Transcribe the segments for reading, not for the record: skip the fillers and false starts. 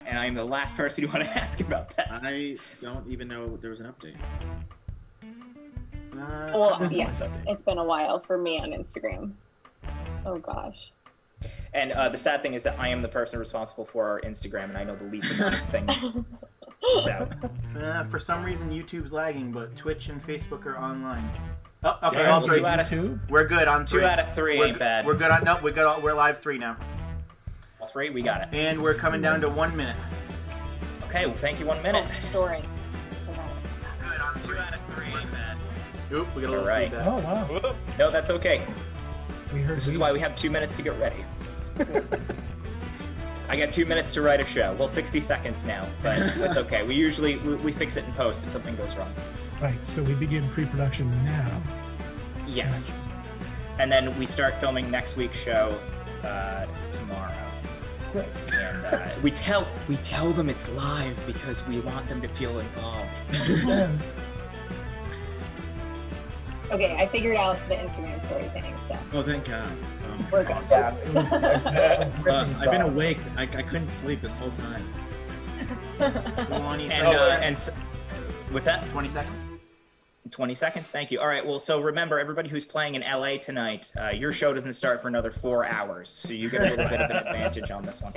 and I'm the last person you want to ask about that. I don't even know there was an update. Well, There's yeah, always updates. it's been a while for me on Instagram. Oh gosh. And the sad thing is that I am the person responsible for our Instagram, and I know the least amount of things. So. For some reason, YouTube's lagging, but Twitch and Facebook are online. Oh, okay, Yeah, all well, three. 2 out of Two? We're good on 3. 2 out of 3 ain't bad. We're good on. No, we're live 3 now, All 3, we got it. and we're coming down to 1 minute. Okay, well, thank you. 1 minute. Oh, story. Good on 2 out of 3 ain't bad. Oop, we got a little Alright. feedback. Oh, wow. No, that's okay. We heard This is why we have 2 minutes to get ready. I got 2 minutes to write a show. Well, 60 seconds now, but it's okay. We usually we fix it in post if something goes wrong. Right, so we begin pre-production now. Yes. And then we start filming next week's show tomorrow. Great. And we tell them it's live because we want them to feel involved. Okay, I figured out the Instagram story thing, so Oh, thank God. we're good. Yeah, it was I've been awake. I couldn't sleep this whole time. 20 And seconds. what's that? 20 seconds. 20 seconds. Thank you. All right. Well, so remember, everybody who's playing in LA tonight, your show doesn't start for another 4 hours, so you get a little bit of an advantage on this one.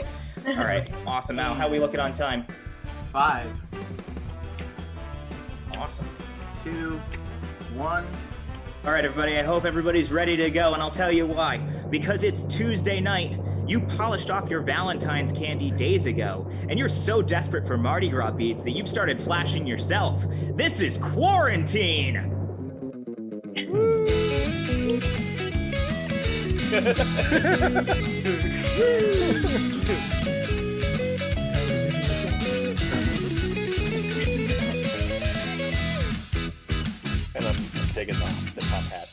All right. Awesome, Al. How we looking on time? 5, Awesome. 2, 1. All right, everybody. I hope everybody's ready to go, and I'll tell you why. Because it's Tuesday night. You polished off your Valentine's candy days ago, and you're so desperate for Mardi Gras beads that you've started flashing yourself. This is quarantine! And I'm taking off the top hat.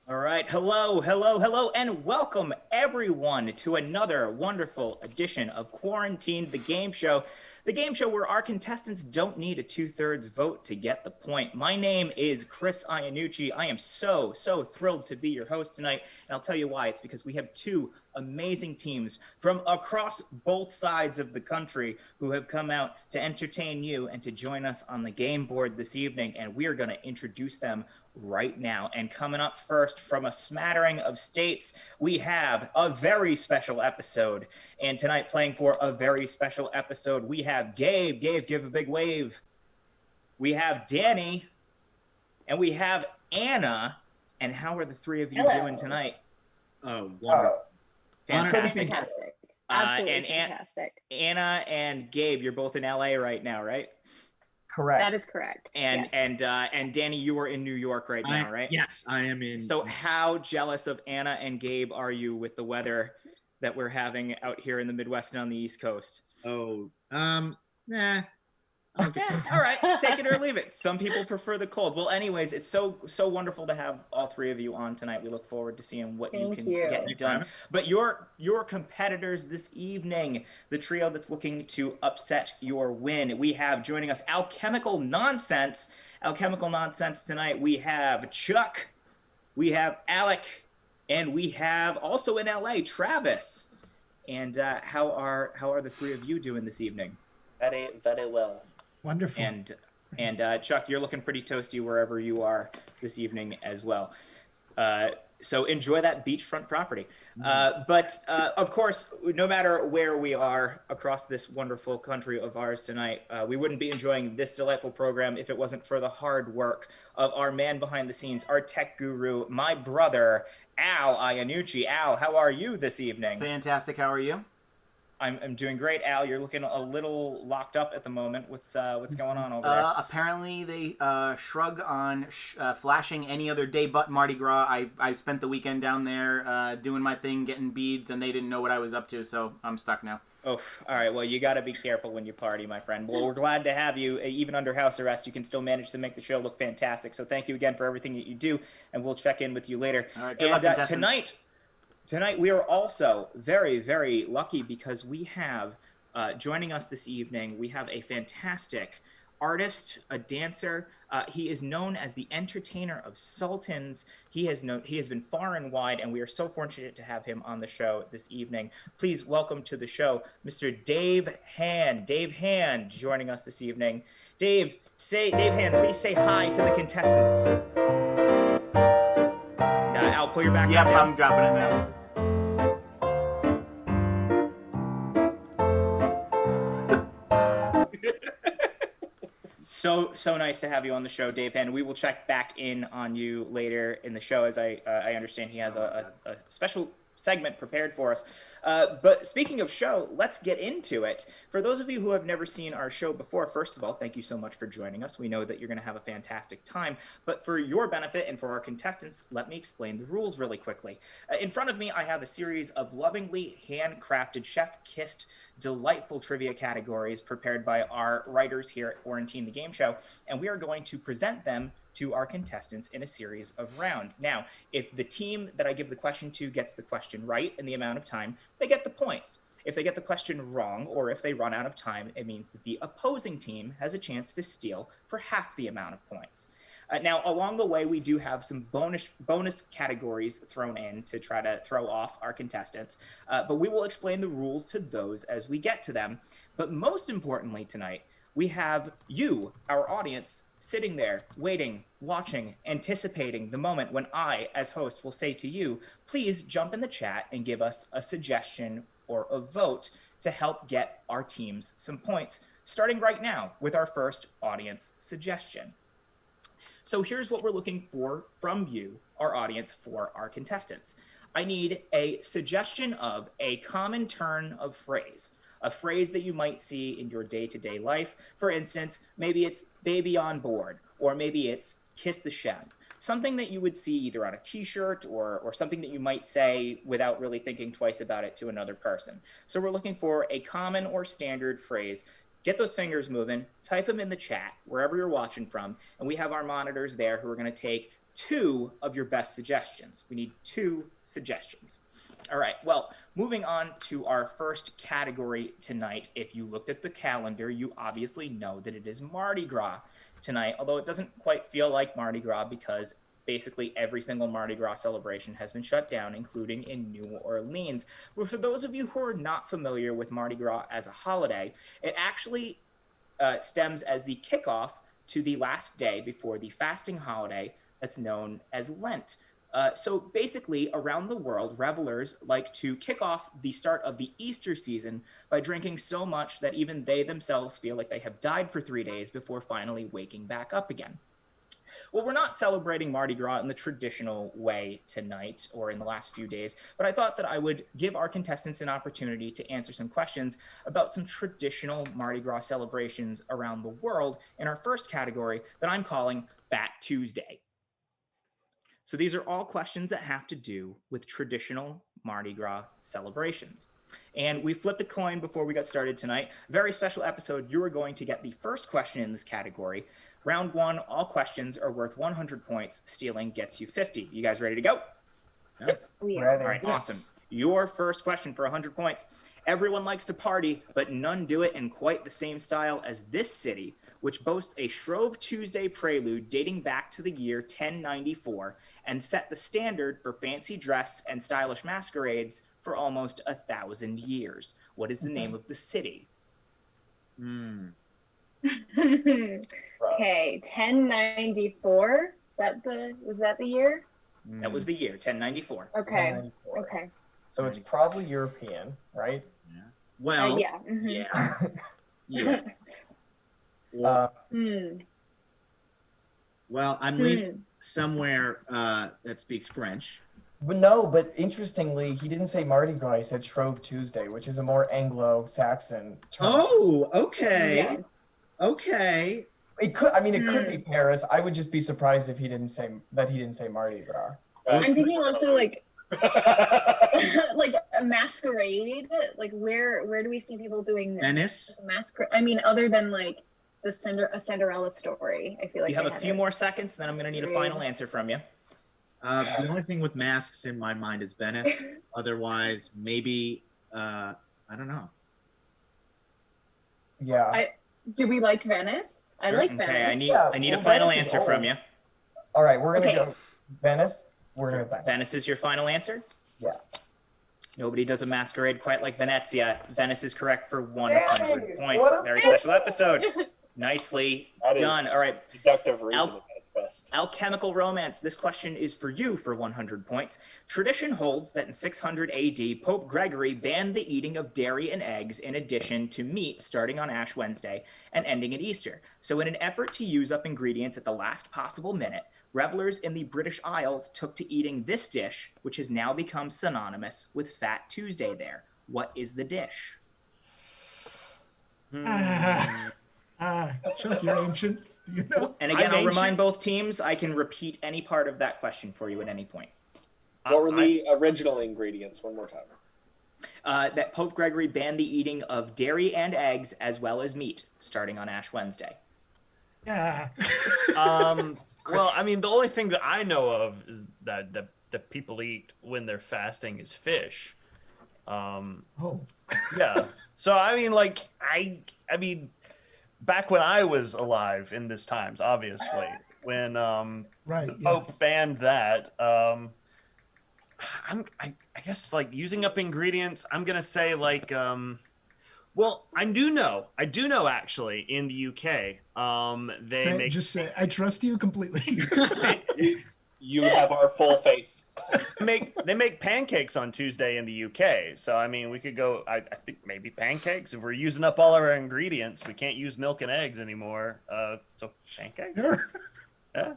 All right, hello, and welcome everyone to another wonderful edition of Quarantine, the game show. The game show where our contestants don't need a 2/3 vote to get the point. My name is Chris Iannucci. I am so thrilled to be your host tonight, and I'll tell you why. It's because we have 2 amazing teams from across both sides of the country who have come out to entertain you and to join us on the game board this evening, and we are going to introduce them right now. And coming up first from a smattering of states, we have a very special episode. And tonight, playing for a very special episode, we have Gabe. Gabe, give a big wave. We have Danny, and we have Anna. And how are the 3 of you Hello. doing tonight? Oh, wonderful. Fantastic. Fantastic. Absolutely and fantastic. Anna and Gabe, you're both in LA right now, right? Correct. That is correct. And yes. and Danny, you are in New York right now, right? Yes, I am in. So how jealous of Anna and Gabe are you with the weather that we're having out here in the Midwest and on the East Coast? Oh, nah. Okay. All right, take it or leave it. Some people prefer the cold. Well, anyways, it's so wonderful to have all 3 of you on tonight. We look forward to seeing what you Thank can you. get done. But your competitors this evening, the trio that's looking to upset your win, we have joining us Alchemical Nonsense. Alchemical Nonsense tonight. We have Chuck, we have Alec, and we have also in LA Travis. And how are the 3 of you doing this evening? Very, very well. Wonderful. And Chuck, you're looking pretty toasty wherever you are this evening as well. So enjoy that beachfront property. But of course, no matter where we are across this wonderful country of ours tonight, we wouldn't be enjoying this delightful program if it wasn't for the hard work of our man behind the scenes, our tech guru, my brother, Al Iannucci. Al, how are you this evening? Fantastic. How are you? I'm doing great, Al. You're looking a little locked up at the moment. What's going on over there? Apparently, they shrug on flashing any other day but Mardi Gras. I spent the weekend down there doing my thing, getting beads, and they didn't know what I was up to, so I'm stuck now. Oh, all right. Well, you got to be careful when you party, my friend. Well, we're glad to have you. Even under house arrest, you can still manage to make the show look fantastic. So thank you again for everything that you do, and we'll check in with you later. All right, good luck, contestants. Tonight, we are also very, very lucky because we have, joining us this evening, we have a fantastic artist, a dancer, He is known as the entertainer of sultans. He has been far and wide, and we are so fortunate to have him on the show this evening. Please welcome to the show, Mr. Dave Hand. Dave Hand joining us this evening. Dave Hand, please say hi to the contestants. Al, pull your back. Yep, I'm dropping it now. So nice to have you on the show, Dave, and we will check back in on you later in the show, as I understand he has a special segment prepared for us. But speaking of show, let's get into it. For those of you who have never seen our show before, first of all, thank you so much for joining us. We know that you're going to have a fantastic time. But for your benefit and for our contestants, let me explain the rules really quickly. In front of me, I have a series of lovingly handcrafted, chef-kissed, delightful trivia categories prepared by our writers here at Quarantine the Game Show, and we are going to present them to our contestants in a series of rounds. Now, if the team that I give the question to gets the question right in the amount of time, they get the points. If they get the question wrong, or if they run out of time, it means that the opposing team has a chance to steal for half the amount of points. Now, along the way, we do have some bonus categories thrown in to try to throw off our contestants, but we will explain the rules to those as we get to them. But most importantly tonight, we have you, our audience, sitting there, waiting, watching, anticipating the moment when I, as host, will say to you, please jump in the chat and give us a suggestion or a vote to help get our teams some points, starting right now with our first audience suggestion. So here's what we're looking for from you, our audience, for our contestants. I need a suggestion of a common turn of phrase, a phrase that you might see in your day-to-day life. For instance, maybe it's baby on board, or maybe it's kiss the chef. Something that you would see either on a t-shirt or something that you might say without really thinking twice about it to another person. So we're looking for a common or standard phrase. Get those fingers moving, type them in the chat, wherever you're watching from, and we have our monitors there who are going to take 2 of your best suggestions. We need 2 suggestions. All right, well, moving on to our first category tonight. If you looked at the calendar, you obviously know that it is Mardi Gras tonight, although it doesn't quite feel like Mardi Gras because basically every single Mardi Gras celebration has been shut down, including in New Orleans. But for those of you who are not familiar with Mardi Gras as a holiday, it actually stems as the kickoff to the last day before the fasting holiday that's known as Lent. So basically, around the world, revelers like to kick off the start of the Easter season by drinking so much that even they themselves feel like they have died for 3 days before finally waking back up again. Well, we're not celebrating Mardi Gras in the traditional way tonight or in the last few days, but I thought that I would give our contestants an opportunity to answer some questions about some traditional Mardi Gras celebrations around the world in our first category that I'm calling Fat Tuesday. So these are all questions that have to do with traditional Mardi Gras celebrations. And we flipped a coin before we got started tonight. Very special episode. You are going to get the first question in this category. Round 1, all questions are worth 100 points. Stealing gets you 50. You guys ready to go? Yep. We are. All right, awesome. Your first question for 100 points. Everyone likes to party, but none do it in quite the same style as this city, which boasts a Shrove Tuesday prelude dating back to the year 1094 and set the standard for fancy dress and stylish masquerades for almost 1,000 years. What is the name of the city? Okay, 1094. Was that the year? That was the year, 1094. Okay. 1094. Okay. So it's probably European, right? Well, Yeah. Mhm. yeah. Well, well, I'm leaving somewhere that speaks French. But no, but interestingly, he didn't say Mardi Gras, he said Shrove Tuesday, which is a more Anglo-Saxon term. Oh, okay. Yeah. Okay. It could be Paris. I would just be surprised if he didn't say Mardi Gras. I'm thinking also like like a masquerade. Like where do we see people doing Venice. masquerade? I mean, other than like a Cinderella story. I feel like You have a few more seconds, then I'm going to need a final answer from you. The only thing with masks in my mind is Venice. Otherwise, maybe I don't know. Yeah. Do we like Venice? I like Okay, Venice. I need a well, final Venice is answer from old. you. All right, we're gonna Okay. go Venice. We're gonna Venice. Venice is your final answer? Yeah. Nobody does a masquerade quite like Venezia. Venice is correct for 100 Yay! points. What a Very bitch! special episode. Nicely That is- done. All right. Deductive reasoning at its best. Alchemical Romance. This question is for you for 100 points. Tradition holds that in 600 AD, Pope Gregory banned the eating of dairy and eggs in addition to meat starting on Ash Wednesday and ending at Easter. So in an effort to use up ingredients at the last possible minute, revelers in the British Isles took to eating this dish, which has now become synonymous with Fat Tuesday there. What is the dish? Chuck, you're ancient. You know. And again, I'm I'll remind ancient. both teams, I can repeat any part of that question for you at any point. What were the original ingredients? One more time. That Pope Gregory banned the eating of dairy and eggs as well as meat starting on Ash Wednesday. Ah. Well, I mean, the only thing that I know of is that people eat when they're fasting is fish. Oh. Yeah. So I mean, like I mean, back when I was alive in this times, obviously, when Right. the Pope Yes. banned that, I guess like using up ingredients. I'm gonna say like well, I do know actually in the UK, Just say, I trust you completely. You have our full faith. they make pancakes on Tuesday in the UK. So I mean, we could go. I think maybe pancakes. If we're using up all our ingredients, we can't use milk and eggs anymore. So pancakes. Sure. Yeah.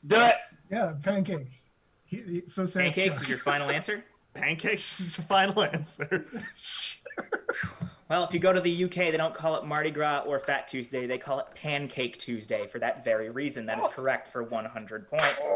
Do it. Yeah, pancakes. So sad. Pancakes Chuck. is your final answer? Pancakes is the final answer. Well, if you go to the UK, they don't call it Mardi Gras or Fat Tuesday. They call it Pancake Tuesday for that very reason. That is correct for 100 points.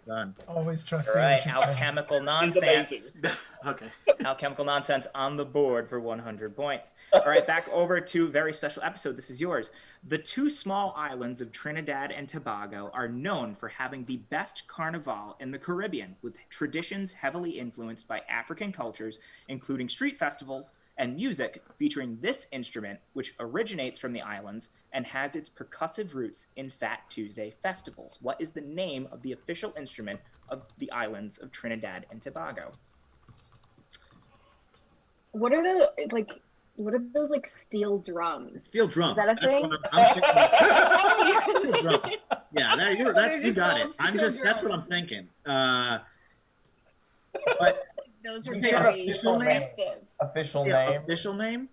Done. Always trust All the right, ancient man. Alchemical He's Nonsense. amazing. Okay. Alchemical Nonsense on the board for 100 points. All right, back over to very special episode. This is yours. The two small islands of Trinidad and Tobago are known for having the best carnival in the Caribbean, with traditions heavily influenced by African cultures, including street festivals and music featuring this instrument, which originates from the islands and has its percussive roots in Fat Tuesday festivals. What is the name of the official instrument of the islands of Trinidad and Tobago? What are the what are those like steel drums? Steel drums. Is that a That's thing? what I'm thinking. Oh, Steel drums. Yeah, They're you just got it. called I'm steel just that's what I'm drums. thinking. But Those are Is there very an official name? festive. Official yeah, name. official name?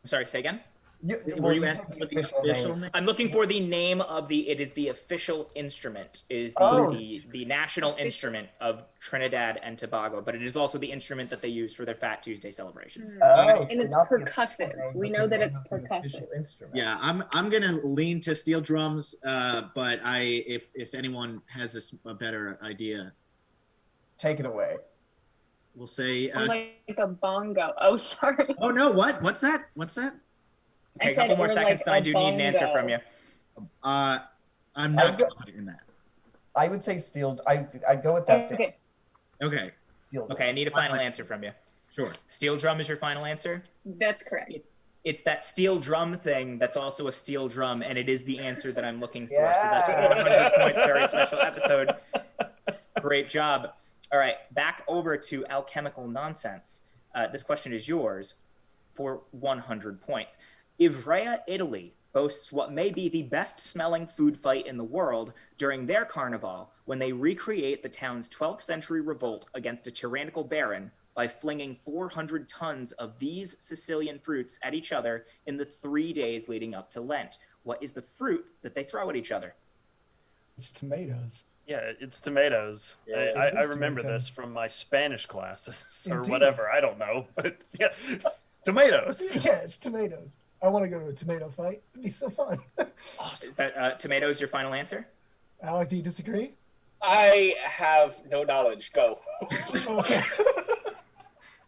I'm sorry, say again? Were Well, you you asking said for the the official official name. name? I'm looking for the name of it is the official instrument, is Oh. the national instrument of Trinidad and Tobago, but it is also the instrument that they use for their Fat Tuesday celebrations. Oh, And so it's not the percussive. official name, We but know the that name it's of the percussive. official instrument. Yeah, I'm gonna lean to steel drums, but if anyone has a better idea, Take it away. we'll say. Or like a bongo. Oh, sorry. Oh no! What? What's that? What's that? Okay, a said couple more or seconds, like then I a do need an answer bongo. from you. I'm I'd not go- confident in that. I would say steel. I go with that. Okay. Okay, Steel. Okay, I need a final answer from you. sure. Steel drum is your final answer? That's correct. It's that steel drum thing that's also a steel drum, and it is the answer that I'm looking for. So Yeah. that's 100 points, very special episode. Great job. All right, back over to Alchemical Nonsense. This question is yours for 100 points. Ivrea, Italy, boasts what may be the best-smelling food fight in the world during their carnival when they recreate the town's 12th century revolt against a tyrannical baron by flinging 400 tons of these Sicilian fruits at each other in the 3 days leading up to Lent. What is the fruit that they throw at each other? It's tomatoes. Yeah, it's tomatoes. Yeah, I it is remember tomatoes. this from my Spanish classes or Indeed. whatever. I don't know, but yeah, it's tomatoes. Yeah, it's tomatoes. I want to go to a tomato fight. It'd be so fun. Is that tomatoes your final answer? Alec, do you disagree? I have no knowledge. Go. Okay.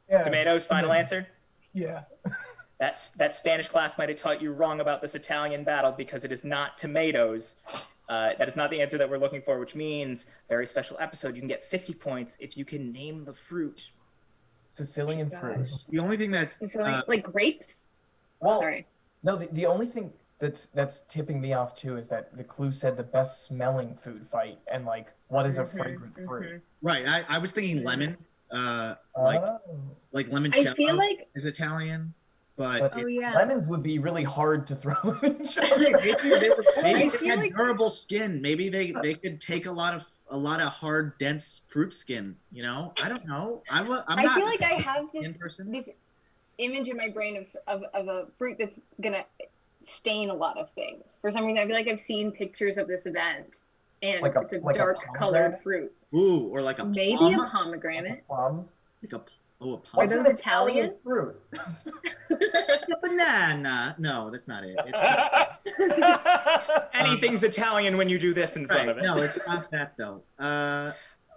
Yeah, Tomatoes, final tomato. answer? Yeah. That Spanish class might have taught you wrong about this Italian battle because it is not tomatoes. That is not the answer that we're looking for, which means very special episode. You can get 50 points if you can name the fruit. Sicilian fruit. The only thing that's It's like grapes. Well, Sorry. No, the only thing that's tipping me off too is that the clue said the best smelling food fight, and like, what is a fragrant fruit? Right. I was thinking lemon. Oh, Like I feel limoncello like is Italian, but but oh it's, yeah. lemons would be really hard to throw in each other. maybe I they feel had like- durable skin. Maybe they could take a lot of hard, dense fruit skin. You know, I don't know. I'm I not feel like I have in person. this image in my brain of a fruit that's gonna stain a lot of things. For some reason, I feel like I've seen pictures of this event, and Like a- it's a like a dark colored pomegranate? fruit. Ooh, or like a Maybe plum. a Like pomegranate. a plum. Like a Are plum. What's those an Italian Italian? fruit? A banana. No, that's not it. It's, Anything's Italian when you do this in front right. of it. No, it's not that though. I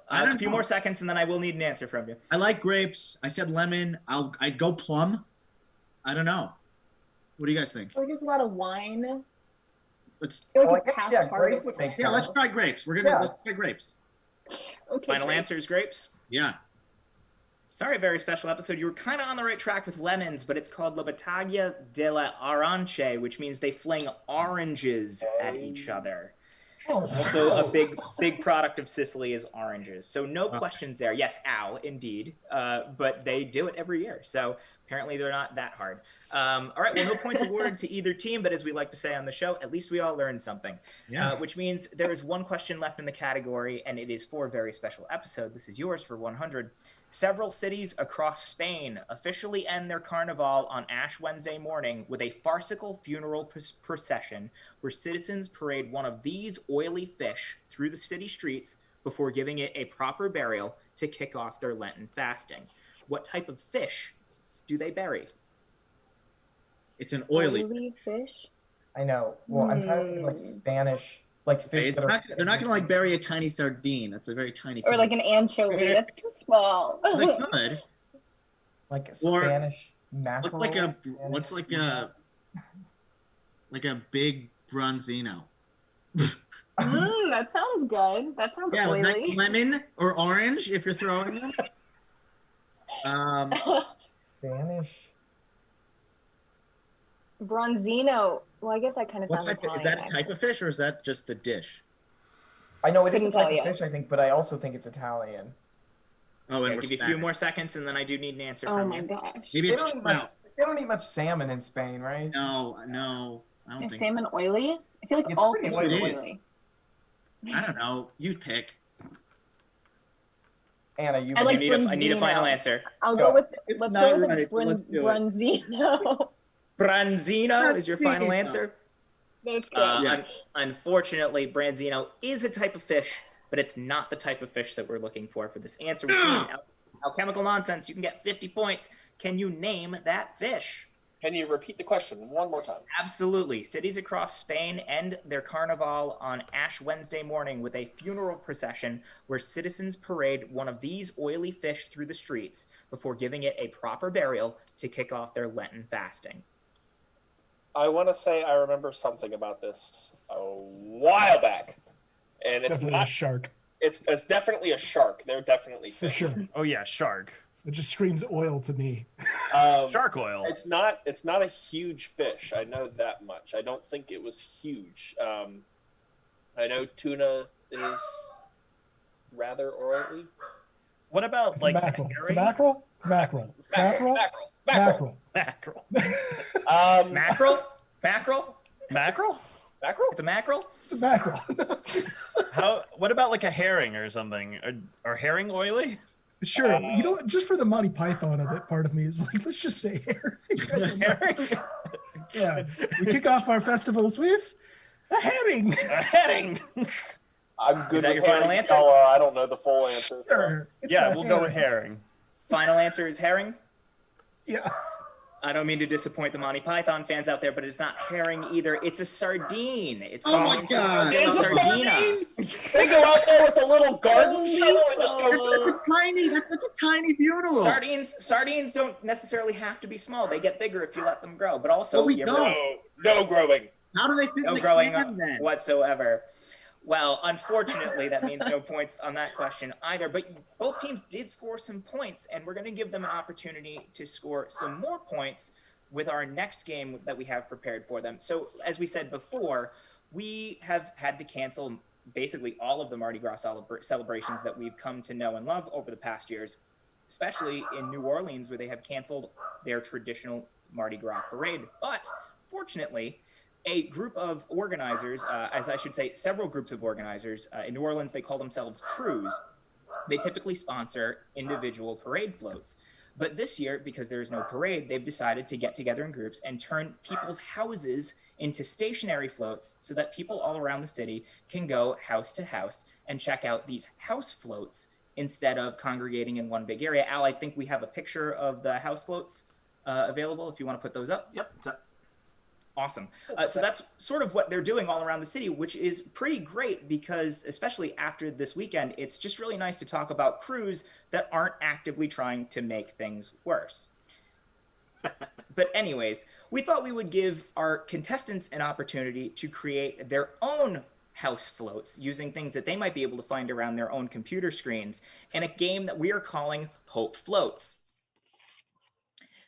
A don't few know. more seconds, and then I will need an answer from you. I like grapes. I said lemon. I'd go plum. I don't know. What do you guys think? Like there's a lot of wine. Let's I feel Oh, I like it's guess, past yeah, grape harvest. would make yeah, let's sense. try grapes. Yeah. Let's try grapes. Okay, Final great. answer is grapes. Yeah. Sorry, very special episode. You were kind of on the right track with lemons, but it's called La Battaglia della Arance, which means they fling oranges at each other. Also, a big product of Sicily is oranges. So no questions there. Yes, ow, indeed. But they do it every year. So apparently they're not that hard. All right, well, no points awarded to either team, but as we like to say on the show, at least we all learned something. Yeah. Which means there is one question left in the category, and it is for a very special episode. This is yours for 100. Several cities across Spain officially end their carnival on Ash Wednesday morning with a farcical funeral procession where citizens parade one of these oily fish through the city streets before giving it a proper burial to kick off their Lenten fasting. What type of fish do they bury? It's an oily. Oily fish. I know. Well, I'm trying to think of, like Spanish, like fish It's that are. they're not gonna like bury a tiny sardine. That's a very tiny. Or like an anchovy. That's too small. They could. like or- Spanish mackerel. What's like a big bronzino. That sounds good. That sounds Yeah, with like oily. lemon or orange if you're throwing them. Spanish. Bronzino. Well, I guess that kind of What sounds type is Italian. that a type of fish or is that just the dish? I know it is a Couldn't type tell of you. fish, I think, but I also think it's Italian. Oh, I'll and we're give you a few Spanish. more seconds, and then I do need an answer Oh from my you. gosh. Maybe They it's don't, eat much, they don't eat much salmon in Spain, right? no. I don't Is think. salmon oily? I feel like It's all pretty fish are oily. oily. I don't know. You pick. Anna, you. I like I need a final Bronzino. answer. I'll Go. go with It's let's not go with right, but let's do it. Bronzino. Branzino is your final Branzino. answer? That's good. Yeah. Unfortunately, Branzino is a type of fish, but it's not the type of fish that we're looking for this answer, which means Alchemical Nonsense, you can get 50 points. Can you name that fish? Can you repeat the question one more time? Absolutely. Cities across Spain end their carnival on Ash Wednesday morning with a funeral procession where citizens parade one of these oily fish through the streets before giving it a proper burial to kick off their Lenten fasting. I want to say I remember something about this a while back, and it's Definitely a not. shark It's definitely a shark. They're definitely for fish. sure. Oh yeah, shark. It just screams oil to me. Shark oil. It's not a huge fish. I know that much. I don't think it was huge. I know tuna is rather oily. What about It's like a mackerel. It's a herring? mackerel. Mackerel. Mackerel. Mackerel. Mackerel. Mackerel? Mackerel? Mackerel? Mackerel. It's a mackerel? It's a mackerel. What about like a herring or something? Are herring oily? Sure. You know what? Just for the Monty Python of it, part of me is like, let's just say herring. Herring? Yeah. We kick off our festivals with a herring. A herring. I'm good Is that with your final herring. answer? I don't know the full answer. Sure. It's Yeah, a we'll go with herring. herring. Final answer is herring? Yeah. I don't mean to disappoint the Monty Python fans out there, but it's not herring either. It's a sardine. It's Oh my called God. It's a sardina. sardine? They go out there with a little garden Holy shovel and just go. fuck. That's a tiny funeral. Sardines don't necessarily have to be small. They get bigger if you let them grow. But also, Well, we you don't. No growing. How do they fit in no the growing can then? whatsoever. Well, unfortunately, that means no points on that question either. But both teams did score some points, and we're going to give them an opportunity to score some more points with our next game that we have prepared for them. So as we said before, we have had to cancel basically all of the Mardi Gras celebrations that we've come to know and love over the past years, especially in New Orleans, where they have canceled their traditional Mardi Gras parade. But fortunately, a group of organizers, as I should say, several groups of organizers, in New Orleans, they call themselves crews. They typically sponsor individual parade floats. But this year, because there is no parade, they've decided to get together in groups and turn people's houses into stationary floats so that people all around the city can go house to house and check out these house floats instead of congregating in one big area. Al, I think we have a picture of the house floats available if you want to put those up. Yep, it's up. Awesome. So that's sort of what they're doing all around the city, which is pretty great because, especially after this weekend, it's just really nice to talk about crews that aren't actively trying to make things worse. But anyways, we thought we would give our contestants an opportunity to create their own house floats using things that they might be able to find around their own computer screens in a game that we are calling Hope Floats.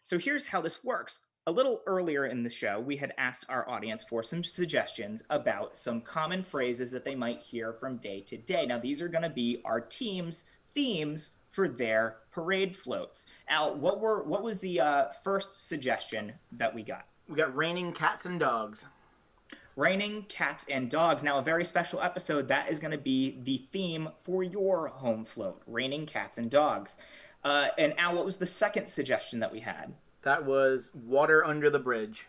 So here's how this works. A little earlier in the show, we had asked our audience for some suggestions about some common phrases that they might hear from day to day. Now, these are going to be our team's themes for their parade floats. Al, what was the first suggestion that we got? We got raining cats and dogs. Raining cats and dogs. Now, a very special episode, that is going to be the theme for your home float, raining cats and dogs. And Al, what was the second suggestion that we had? That was water under the bridge.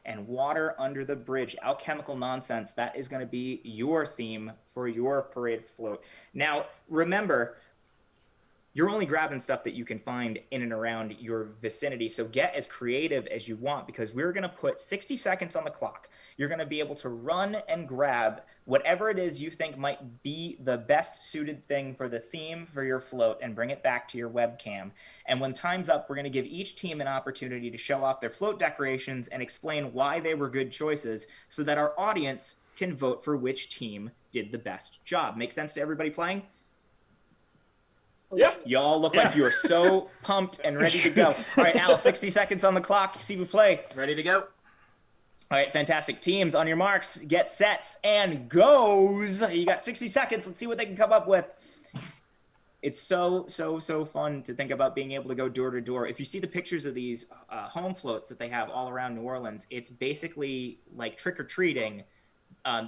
And water under the bridge. Alchemical Nonsense. That is going to be your theme for your parade float. Now, remember, you're only grabbing stuff that you can find in and around your vicinity. So get as creative as you want because we're going to put 60 seconds on the clock. You're going to be able to run and grab whatever it is you think might be the best suited thing for the theme for your float and bring it back to your webcam. And when time's up, we're going to give each team an opportunity to show off their float decorations and explain why they were good choices so that our audience can vote for which team did the best job. Make sense to everybody playing? Yep. Y'all look like you are so pumped and ready to go. All right, Al, 60 seconds on the clock. See you play. Ready to go. All right, fantastic. Teams, on your marks, get sets, and goes. You got 60 seconds. Let's see what they can come up with. It's so fun to think about being able to go door to door. If you see the pictures of these home floats that they have all around New Orleans, it's basically like trick-or-treating.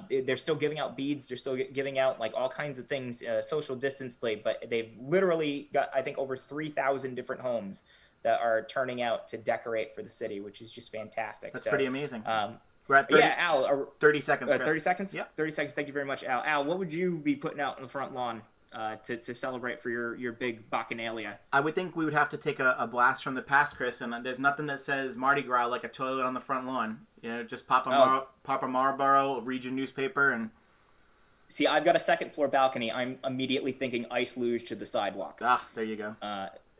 They're still giving out beads. They're still giving out like all kinds of things, social distantly, but they've literally got, I think, over 3,000 different homes that are turning out to decorate for the city, which is just fantastic. That's pretty amazing. We're at 30, 30 seconds. 30 seconds? Yeah. 30 seconds. Thank you very much, Al. Al, what would you be putting out on the front lawn to celebrate for your big Bacchanalia? I would think we would have to take a blast from the past, Chris, and there's nothing that says Mardi Gras like a toilet on the front lawn. You know, just pop a Marlboro, read your newspaper, and... See, I've got a second floor balcony. I'm immediately thinking ice luge to the sidewalk. Ah, there you go.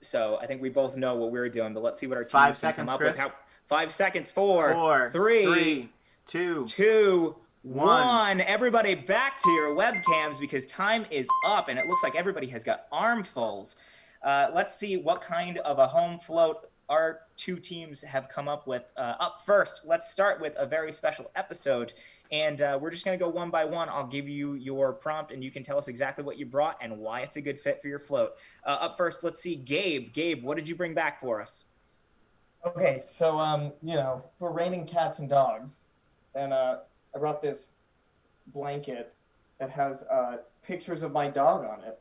So I think we both know what we're doing, but let's see what our team 5 can seconds, come up Chris. with. 5 seconds. 4, Four, 3, 2, 2, 1. 1. Everybody back to your webcams because time is up, and it looks like everybody has got armfuls. Let's see what kind of a home float our two teams have come up with. Up first, let's start with a very special episode, and we're just going to go one by one. I'll give you your prompt, and you can tell us exactly what you brought and why it's a good fit for your float. Up first, let's see, Gabe. Gabe, what did you bring back for us? Okay, so for raining cats and dogs, and I brought this blanket that has pictures of my dog on it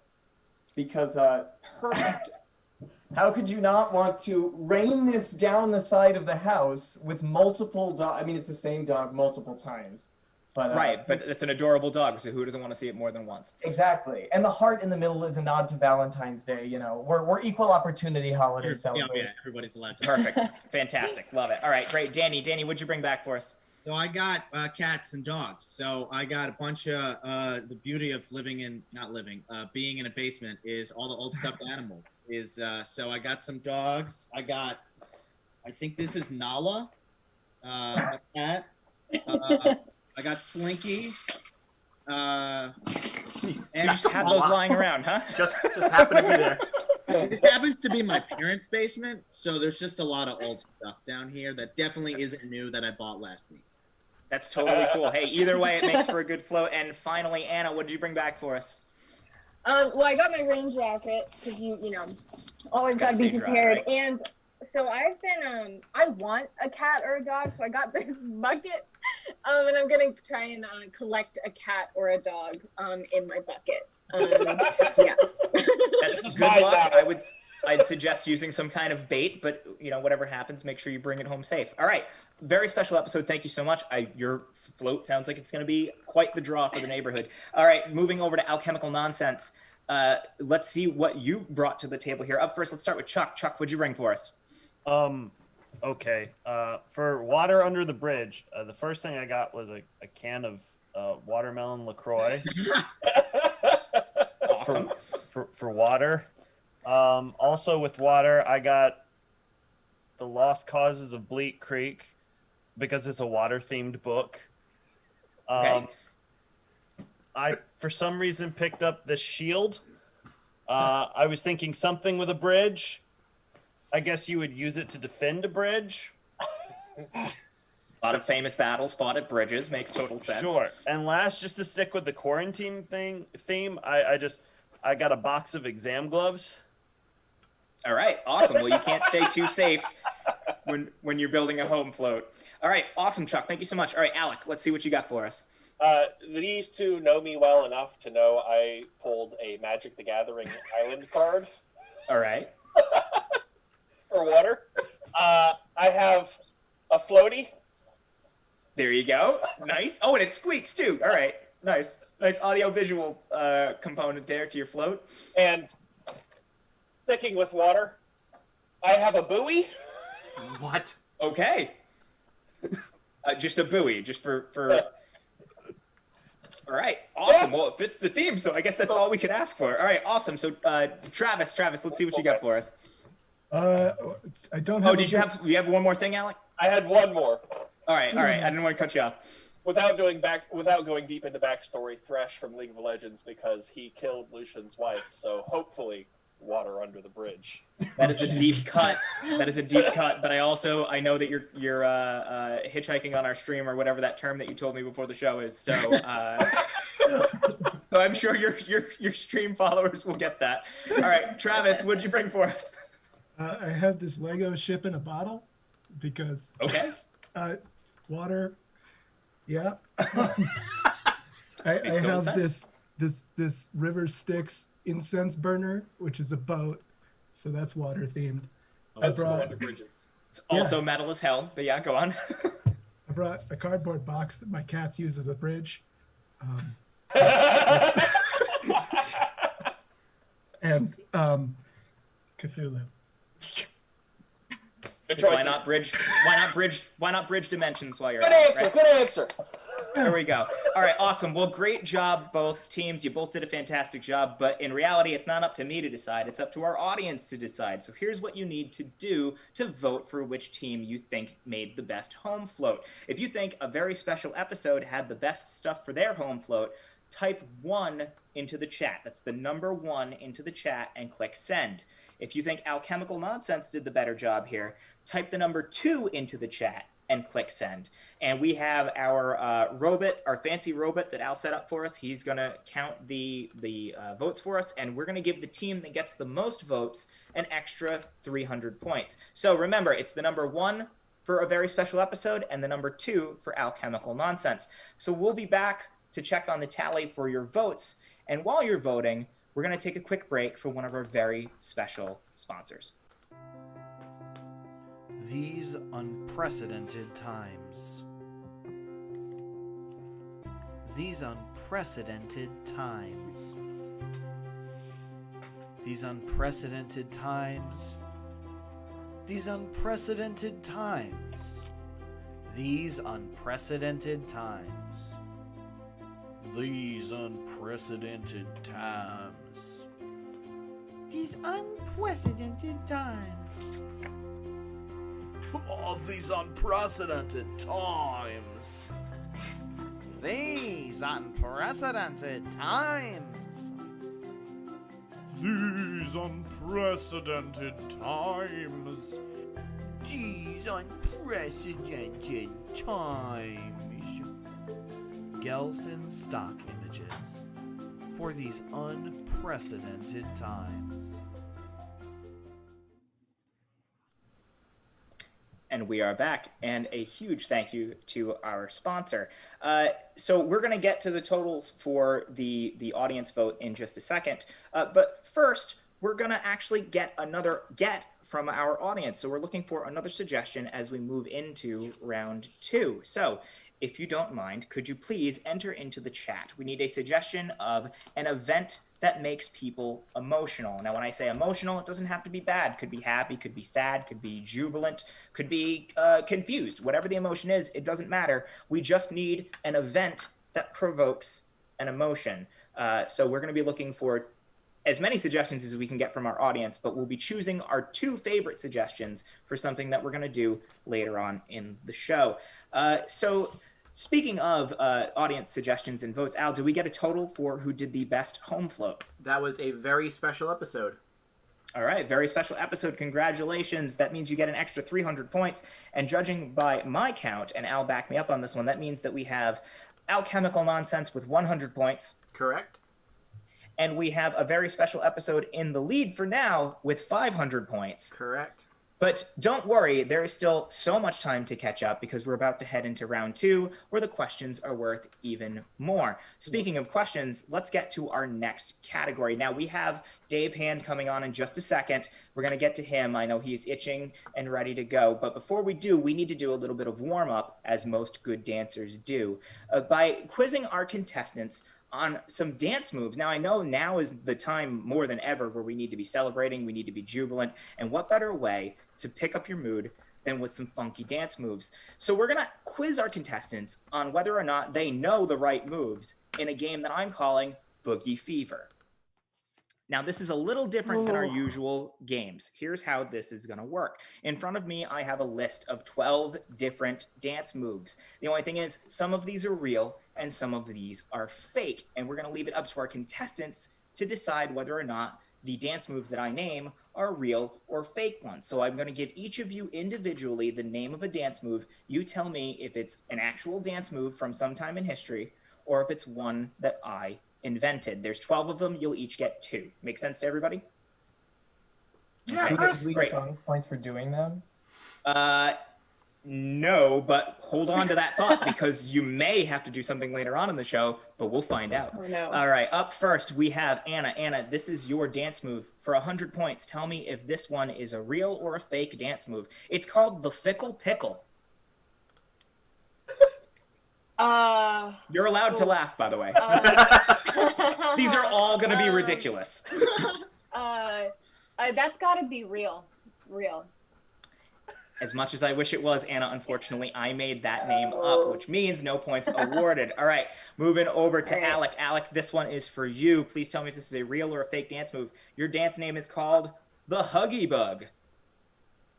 because Perfect. how could you not want to rain this down the side of the house with multiple dogs? I mean, it's the same dog multiple times. But, Right, but it's an adorable dog, so who doesn't want to see it more than once? Exactly. And the heart in the middle is a nod to Valentine's Day. You know, we're equal opportunity holiday Yeah, celebrating. everybody's allowed to. Perfect. Fantastic. Love it. All right, great. Danny, what'd you bring back for us? So I got cats and dogs. So I got a bunch of the beauty of being in a basement is all the old stuffed animals. So I got some dogs. I think this is Nala, a cat. I got Slinky. And You just have those lying around, huh? Just happened to be there. This happens to be my parents' basement, so there's just a lot of old stuff down here that definitely isn't new that I bought last week. That's totally cool. Hey, either way, it makes for a good float. And finally, Anna, what did you bring back for us? Well, I got my rain jacket because you know, always Gotta gotta be stay dry, prepared. right? And so I've been, I want a cat or a dog, so I got this bucket, and I'm gonna try and collect a cat or a dog, in my bucket. Yeah. That's Just good buy luck. that. I'd suggest using some kind of bait, but you know, whatever happens, make sure you bring it home safe. All right, very special episode. Thank you so much. Your float sounds like it's going to be quite the draw for the neighborhood. All right, moving over to Alchemical Nonsense. Let's see what you brought to the table here. Up first, let's start with Chuck. Chuck, what'd you bring for us? Okay. For water under the bridge, the first thing I got was a can of watermelon LaCroix. Awesome. For water. Also with water, I got The Lost Causes of Bleak Creek because it's a water-themed book. Okay. I, for some reason, picked up the shield. I was thinking something with a bridge. I guess you would use it to defend a bridge. A lot of famous battles fought at bridges. Makes total sense. Sure. And last, just to stick with the quarantine theme, I got a box of exam gloves. All right, awesome. Well, you can't stay too safe when you're building a home float. All right, awesome, Chuck. Thank you so much. All right, Alec, let's see what you got for us. These two know me well enough to know I pulled a Magic the Gathering Island card All right. for water. I have a floaty. There you go. Nice. Oh, and it squeaks too. All right. Nice. Nice audio-visual component there to your float. And sticking with water, I have a buoy. What? Okay. Just a buoy, just for... All right. Awesome. Well, it fits the theme, so I guess that's all we could ask for. All right. Awesome. So, Travis, let's see what you got for us. I don't have. Oh, did you have one more thing, Alec? I had one more. All right. I didn't want to cut you off. Without going deep into backstory, Thresh from League of Legends because he killed Lucian's wife. So hopefully, water under the bridge. That is a deep cut. That is a deep cut. But I know that you're hitchhiking on our stream or whatever that term that you told me before the show is. So so I'm sure your stream followers will get that. All right, Travis, what'd you bring for us? I have this Lego ship in a bottle because Okay. Water. Yeah. I Makes total have sense. this River Styx incense burner, which is a boat, so that's water themed. I brought Under bridges. It's also Yes. metal as hell. But yeah, go on. I brought a cardboard box that my cats use as a bridge. And Cthulhu. Good Why choices. not bridge? Why not bridge dimensions while you're Good at it, answer. right? Good answer. There we go. All right, awesome. Well, great job, both teams. You both did a fantastic job. But in reality, it's not up to me to decide. It's up to our audience to decide. So here's what you need to do to vote for which team you think made the best home float. If you think a very special episode had the best stuff for their home float, type 1 into the chat. That's the number 1 into the chat and click send. If you think Alchemical Nonsense did the better job here, type the number 2 into the chat and click send. And we have our robot, our fancy robot that Al set up for us. He's going to count the votes for us, and we're going to give the team that gets the most votes an extra 300 points. So remember, it's the number 1 for a very special episode and the number 2 for Alchemical Nonsense. So we'll be back to check on the tally for your votes. And while you're voting, we're going to take a quick break for one of our very special sponsors. These unprecedented times. These unprecedented times. These unprecedented times. These unprecedented times. These unprecedented times. These unprecedented times. These unprecedented times. Oh, these unprecedented times. These unprecedented times. These these unprecedented times. These unprecedented times. Gelson stock images for these unprecedented times. And we are back, and a huge thank you to our sponsor. So we're going to get to the totals for the audience vote in just a second. But first, we're going to actually get another from our audience. So we're looking for another suggestion as we move into round 2. So if you don't mind, could you please enter into the chat? We need a suggestion of an event that makes people emotional. Now, when I say emotional, it doesn't have to be bad. Could be happy, could be sad, could be jubilant, could be confused. Whatever the emotion is, it doesn't matter. We just need an event that provokes an emotion. So we're going to be looking for as many suggestions as we can get from our audience, but we'll be choosing our 2 favorite suggestions for something that we're going to do later on in the show. So speaking of audience suggestions and votes, Al, do we get a total for who did the best home float? That was a very special episode. All right, very special episode. Congratulations. That means you get an extra 300 points. And judging by my count, and Al backed me up on this one, that means that we have Alchemical Nonsense with 100 points. Correct. And we have a very special episode in the lead for now with 500 points. Correct. But don't worry, there is still so much time to catch up because we're about to head into round 2 where the questions are worth even more. Speaking of questions, let's get to our next category. Now, we have Dave Hand coming on in just a second. We're going to get to him. I know he's itching and ready to go. But before we do, we need to do a little bit of warm-up, as most good dancers do, by quizzing our contestants on some dance moves. Now, I know now is the time more than ever where we need to be celebrating, we need to be jubilant, and what better way to pick up your mood than with some funky dance moves. So we're going to quiz our contestants on whether or not they know the right moves in a game that I'm calling Boogie Fever. Now, this is a little different than our usual games. Here's how this is going to work. In front of me, I have a list of 12 different dance moves. The only thing is, some of these are real and some of these are fake. And we're going to leave it up to our contestants to decide whether or not the dance moves that I name are real or fake ones. So I'm going to give each of you individually the name of a dance move. You tell me if it's an actual dance move from some time in history or if it's one that I invented. There's 12 of them. You'll each get 2. Make sense to everybody? Yeah, Okay. do we get bonus points for doing them? No, but hold on to that thought because you may have to do something later on in the show, but we'll find out. Oh, no. All right, up first we have Anna. Anna, this is your dance move. For 100 points, tell me if this one is a real or a fake dance move. It's called the Fickle Pickle. You're allowed to laugh, by the way. These are all going to be ridiculous. That's got to be real. Real. As much as I wish it was, Anna, unfortunately, I made that name up, which means no points awarded. All right, moving over to Alec. Alec, this one is for you. Please tell me if this is a real or a fake dance move. Your dance name is called the Huggy Bug.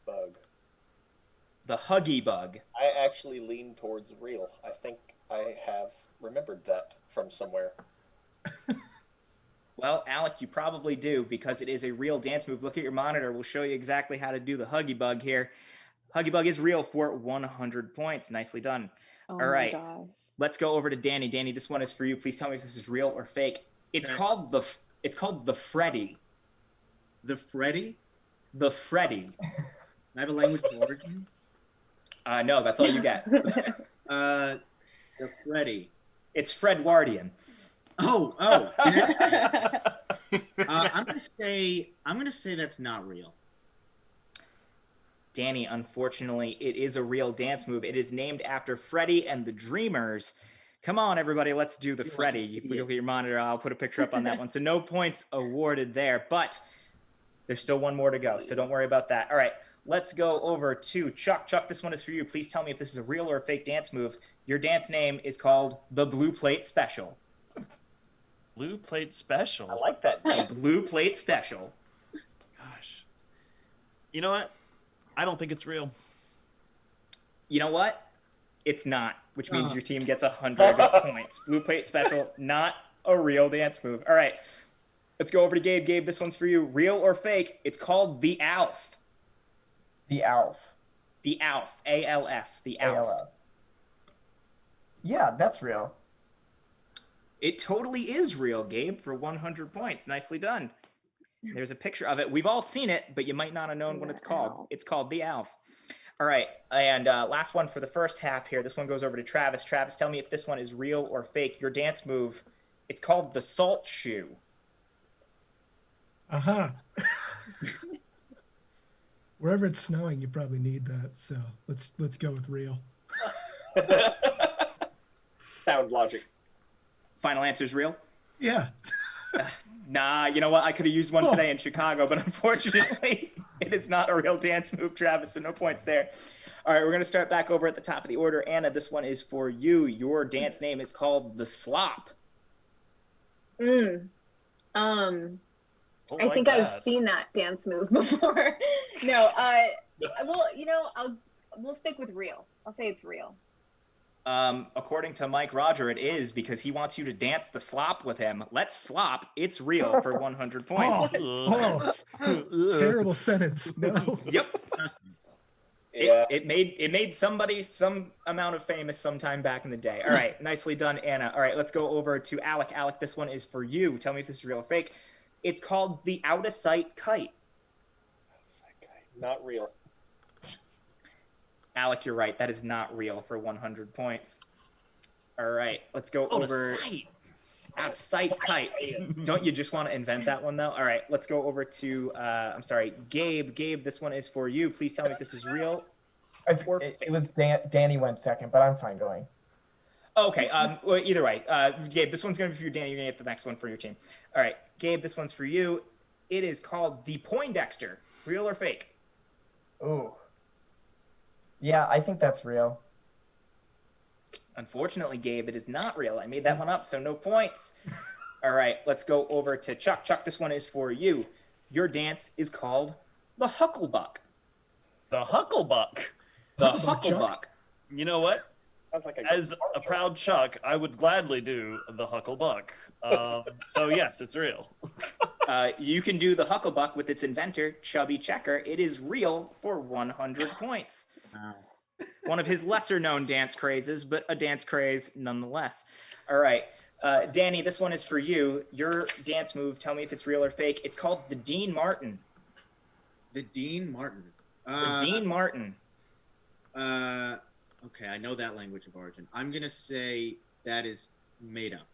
Bug. The Huggy Bug. I actually lean towards real. I think I have remembered that from somewhere. Well, Alec, you probably do because it is a real dance move. Look at your monitor. We'll show you exactly how to do the Huggy Bug here. Huggy Bug is real for 100 points. Nicely done. All right. Gosh. Let's go over to Danny. Danny, this one is for you. Please tell me if this is real or fake. It's called the Freddy. The Freddy? The Freddy. I have a language of origin? No, that's all you get. The Freddy. It's Fredwardian. Oh. I'm gonna say that's not real. Danny, unfortunately, it is a real dance move. It is named after Freddy and the Dreamers. Come on, everybody, let's do the Freddy. If you look at your monitor, I'll put a picture up on that one. So no points awarded there, but there's still one more to go, so don't worry about that. All right, let's go over to Chuck. Chuck, this one is for you. Please tell me if this is a real or a fake dance move. Your dance name is called the Blue Plate Special. Blue Plate Special. I like that name. Blue Plate Special. Gosh. You know what? I don't think it's real. You know what? It's not, which means your team gets 100 points. Blue Plate Special, not a real dance move. All right. Let's go over to Gabe. Gabe, this one's for you. Real or fake? It's called the Alf. The Alf. The Alf. A-L-F. The Alf. ALF. Yeah, that's real. It totally is real, Gabe, for 100 points. Nicely done. There's a picture of it. We've all seen it, but you might not have known what it's called. It's called the Alf. All right, and last one for the first half here. This one goes over to Travis. Travis, tell me if this one is real or fake. Your dance move, it's called the Salt Shoe. Uh-huh. Wherever it's snowing, you probably need that. So let's go with real. Sound logic. Final answer is real? Yeah. Nah, you know what? I could have used one today in Chicago, but unfortunately, it is not a real dance move, Travis, so no points there. All right, we're going to start back over at the top of the order. Anna, this one is for you. Your dance name is called the Slop. I think I've seen that dance move before. No, well, we'll stick with real. I'll say it's real. According to Mike Roger, it is because he wants you to dance the slop with him. Let's slop. It's real for 100 points. Terrible sentence. No. Yep. Yeah. It made somebody some amount of famous sometime back in the day. All right, nicely done, Anna. All right, let's go over to Alec. Alec, this one is for you. Tell me if this is real or fake. It's called the Out of Sight Kite. Not real. Alec, you're right. That is not real for 100 points. All right, let's go over. Out of sight kite. Don't you just want to invent that one, though? All right, let's go over to, Gabe. Gabe, this one is for you. Please tell me if this is real. It was Danny went second, but I'm fine going. Okay, well, either way. Gabe, this one's going to be for you, Danny. You're going to get the next one for your team. All right, Gabe, this one's for you. It is called the Poindexter. Real or fake? Ooh. Yeah, I think that's real. Unfortunately, Gabe, it is not real. I made that one up, so no points. All right, let's go over to Chuck. Chuck, this one is for you. Your dance is called the Hucklebuck. The Hucklebuck. The Hucklebuck. You know what? Sounds like As a proud Chuck, I would gladly do the Hucklebuck. So yes, it's real. You can do the Hucklebuck with its inventor, Chubby Checker. It is real for 100 points. Wow. One of his lesser-known dance crazes, but a dance craze nonetheless. All right. Danny, this one is for you. Your dance move, tell me if it's real or fake. It's called the Dean Martin. The Dean Martin. The Dean Martin. Okay, I know that language of origin. I'm going to say that is made up.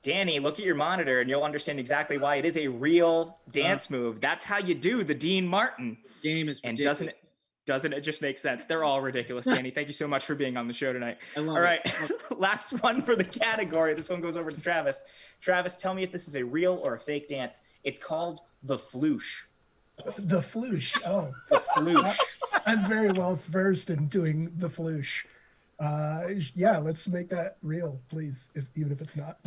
Danny, look at your monitor and you'll understand exactly why it is a real dance move. That's how you do the Dean Martin. Game is And ridiculous. doesn't it just make sense? They're all ridiculous, Danny. Thank you so much for being on the show tonight. I love All right, it. last one for the category. This one goes over to Travis. Travis, tell me if this is a real or a fake dance. It's called the floosh. The floosh. Oh, The floosh. I'm very well versed in doing the floosh. Yeah, let's make that real, please, even if it's not.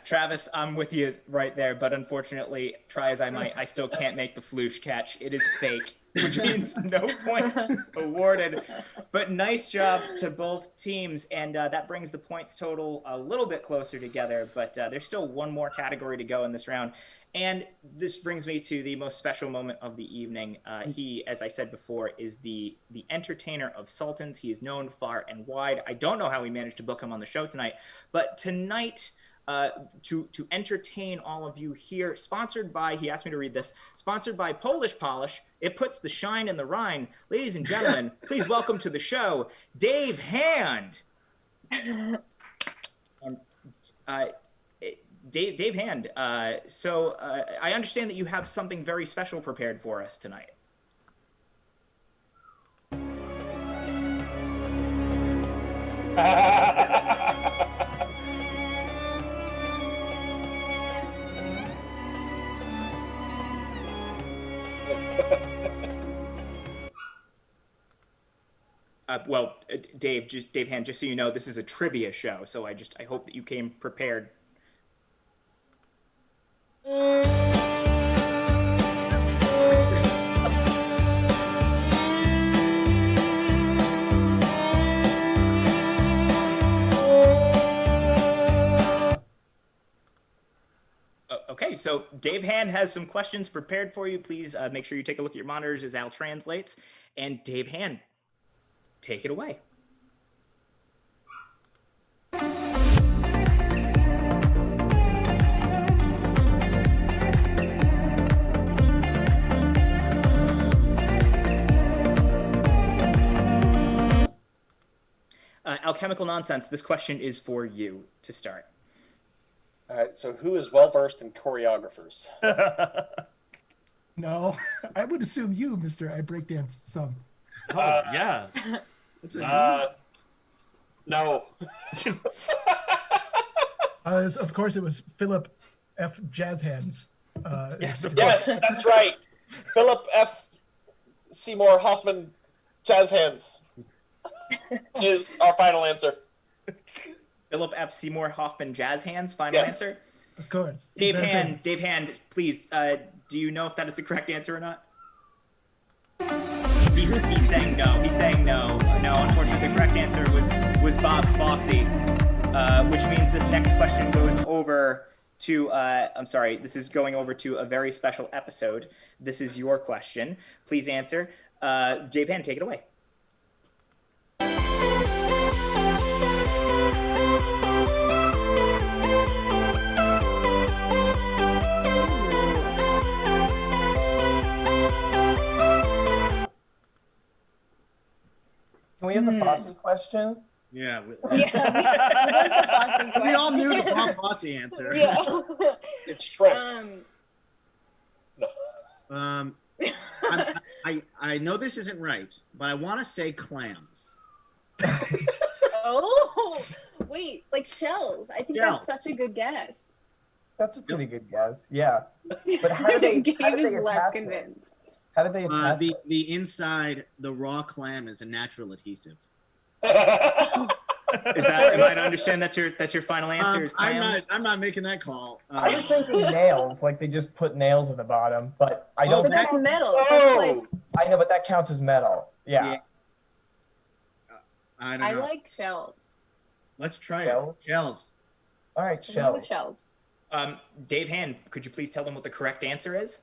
Travis, I'm with you right there, but unfortunately, try as I might, I still can't make the floosh catch. It is fake, which means no points awarded. But nice job to both teams, and that brings the points total a little bit closer together, but there's still one more category to go in this round. And this brings me to the most special moment of the evening. He, as I said before, is the entertainer of sultans. He is known far and wide. I don't know how we managed to book him on the show tonight, but tonight, to entertain all of you here, sponsored by, he asked me to read this, sponsored by Polish Polish. It puts the shine in the Rhine. Ladies and gentlemen, please welcome to the show, Dave Hand. Dave Hand, so I understand that you have something very special prepared for us tonight. Dave Hand, just so you know, this is a trivia show, so I hope that you came prepared. Okay, so Dave Hand has some questions prepared for you. Please make sure you take a look at your monitors as Al translates. And Dave Hand, take it away. Alchemical Nonsense, this question is for you to start. All right. So who is well versed in choreographers? No, I would assume you, Mister. I breakdanced some. Oh, yeah. That's a No. Of course, it was Philip F. Jazz Hands. Yes, of Yes, that's right. Philip F. Seymour Hoffman, Jazz Hands, is our final answer. Philip F. Seymour Hoffman, Jazz Hands, final Yes. answer. Of course. Dave Very Hand, famous. please, do you know if that is the correct answer or not? He's saying no. He's saying no. No, unfortunately, the correct answer was Bob Fosse, which means this next question goes over to, I'm sorry, this is going over to a very special episode. This is your question. Please answer. Dave Hand, take it away. Can we have the Fosse question? Yeah. Yeah, we like the Fosse We all knew the question. Bob Fosse answer. Yeah. It's shrimp. Um, I know this isn't right, but I want to say clams. oh, wait, like shells. I think Yeah. that's such a good guess. That's a pretty good guess. Yeah. But how did they Gabe is less attach it? convinced. How did they attach it? The inside, the raw clam is a natural adhesive. Is that, am I to understand that's your final answer is clams? I'm not making that call. I was thinking nails, like they just put nails at the bottom, but I don't. But that's metal. Oh! That's like, I know, but that counts as metal. Yeah. I don't I know. like shells. Let's try Shells? it. Shells. All right, Go shells. with shells. Dave Hand, could you please tell them what the correct answer is?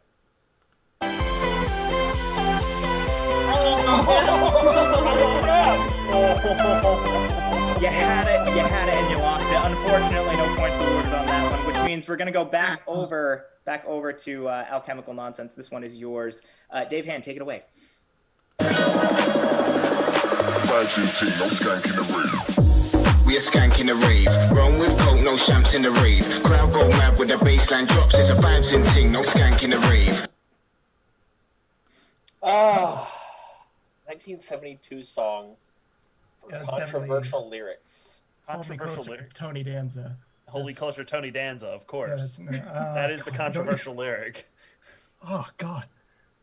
You had it, and you lost it. Unfortunately, no points awarded on that one, which means we're gonna go back over to Alchemical Nonsense. This one is yours. Dave Hand, take it away. We a skank in the rave. Run with coke, no champs in the rave. Crowd go mad with the bassline drops. It's a vibes in ting, no skank in the rave. 1972 song for Yeah, it's controversial lyrics. Controversial lyrics. Tony Danza. Holy Culture Tony Danza, of course. Yeah, That is the God, controversial lyric. Oh God,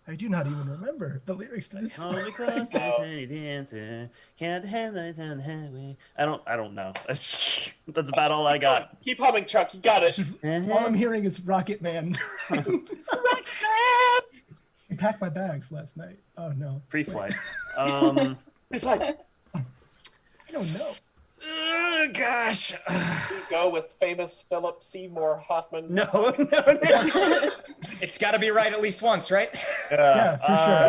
I do not even remember the lyrics to this. Holy Culture Tony Danza. Count the headlights on the highway. I don't know. That's about all I got. Keep humming, Chuck. You got it. All I'm hearing is Rocket Man. I packed my bags last night. Oh no. Pre-flight. It's like, I don't know. Gosh. we go with famous Philip Seymour Hoffman. No. It's got to be right at least once, right? Yeah, for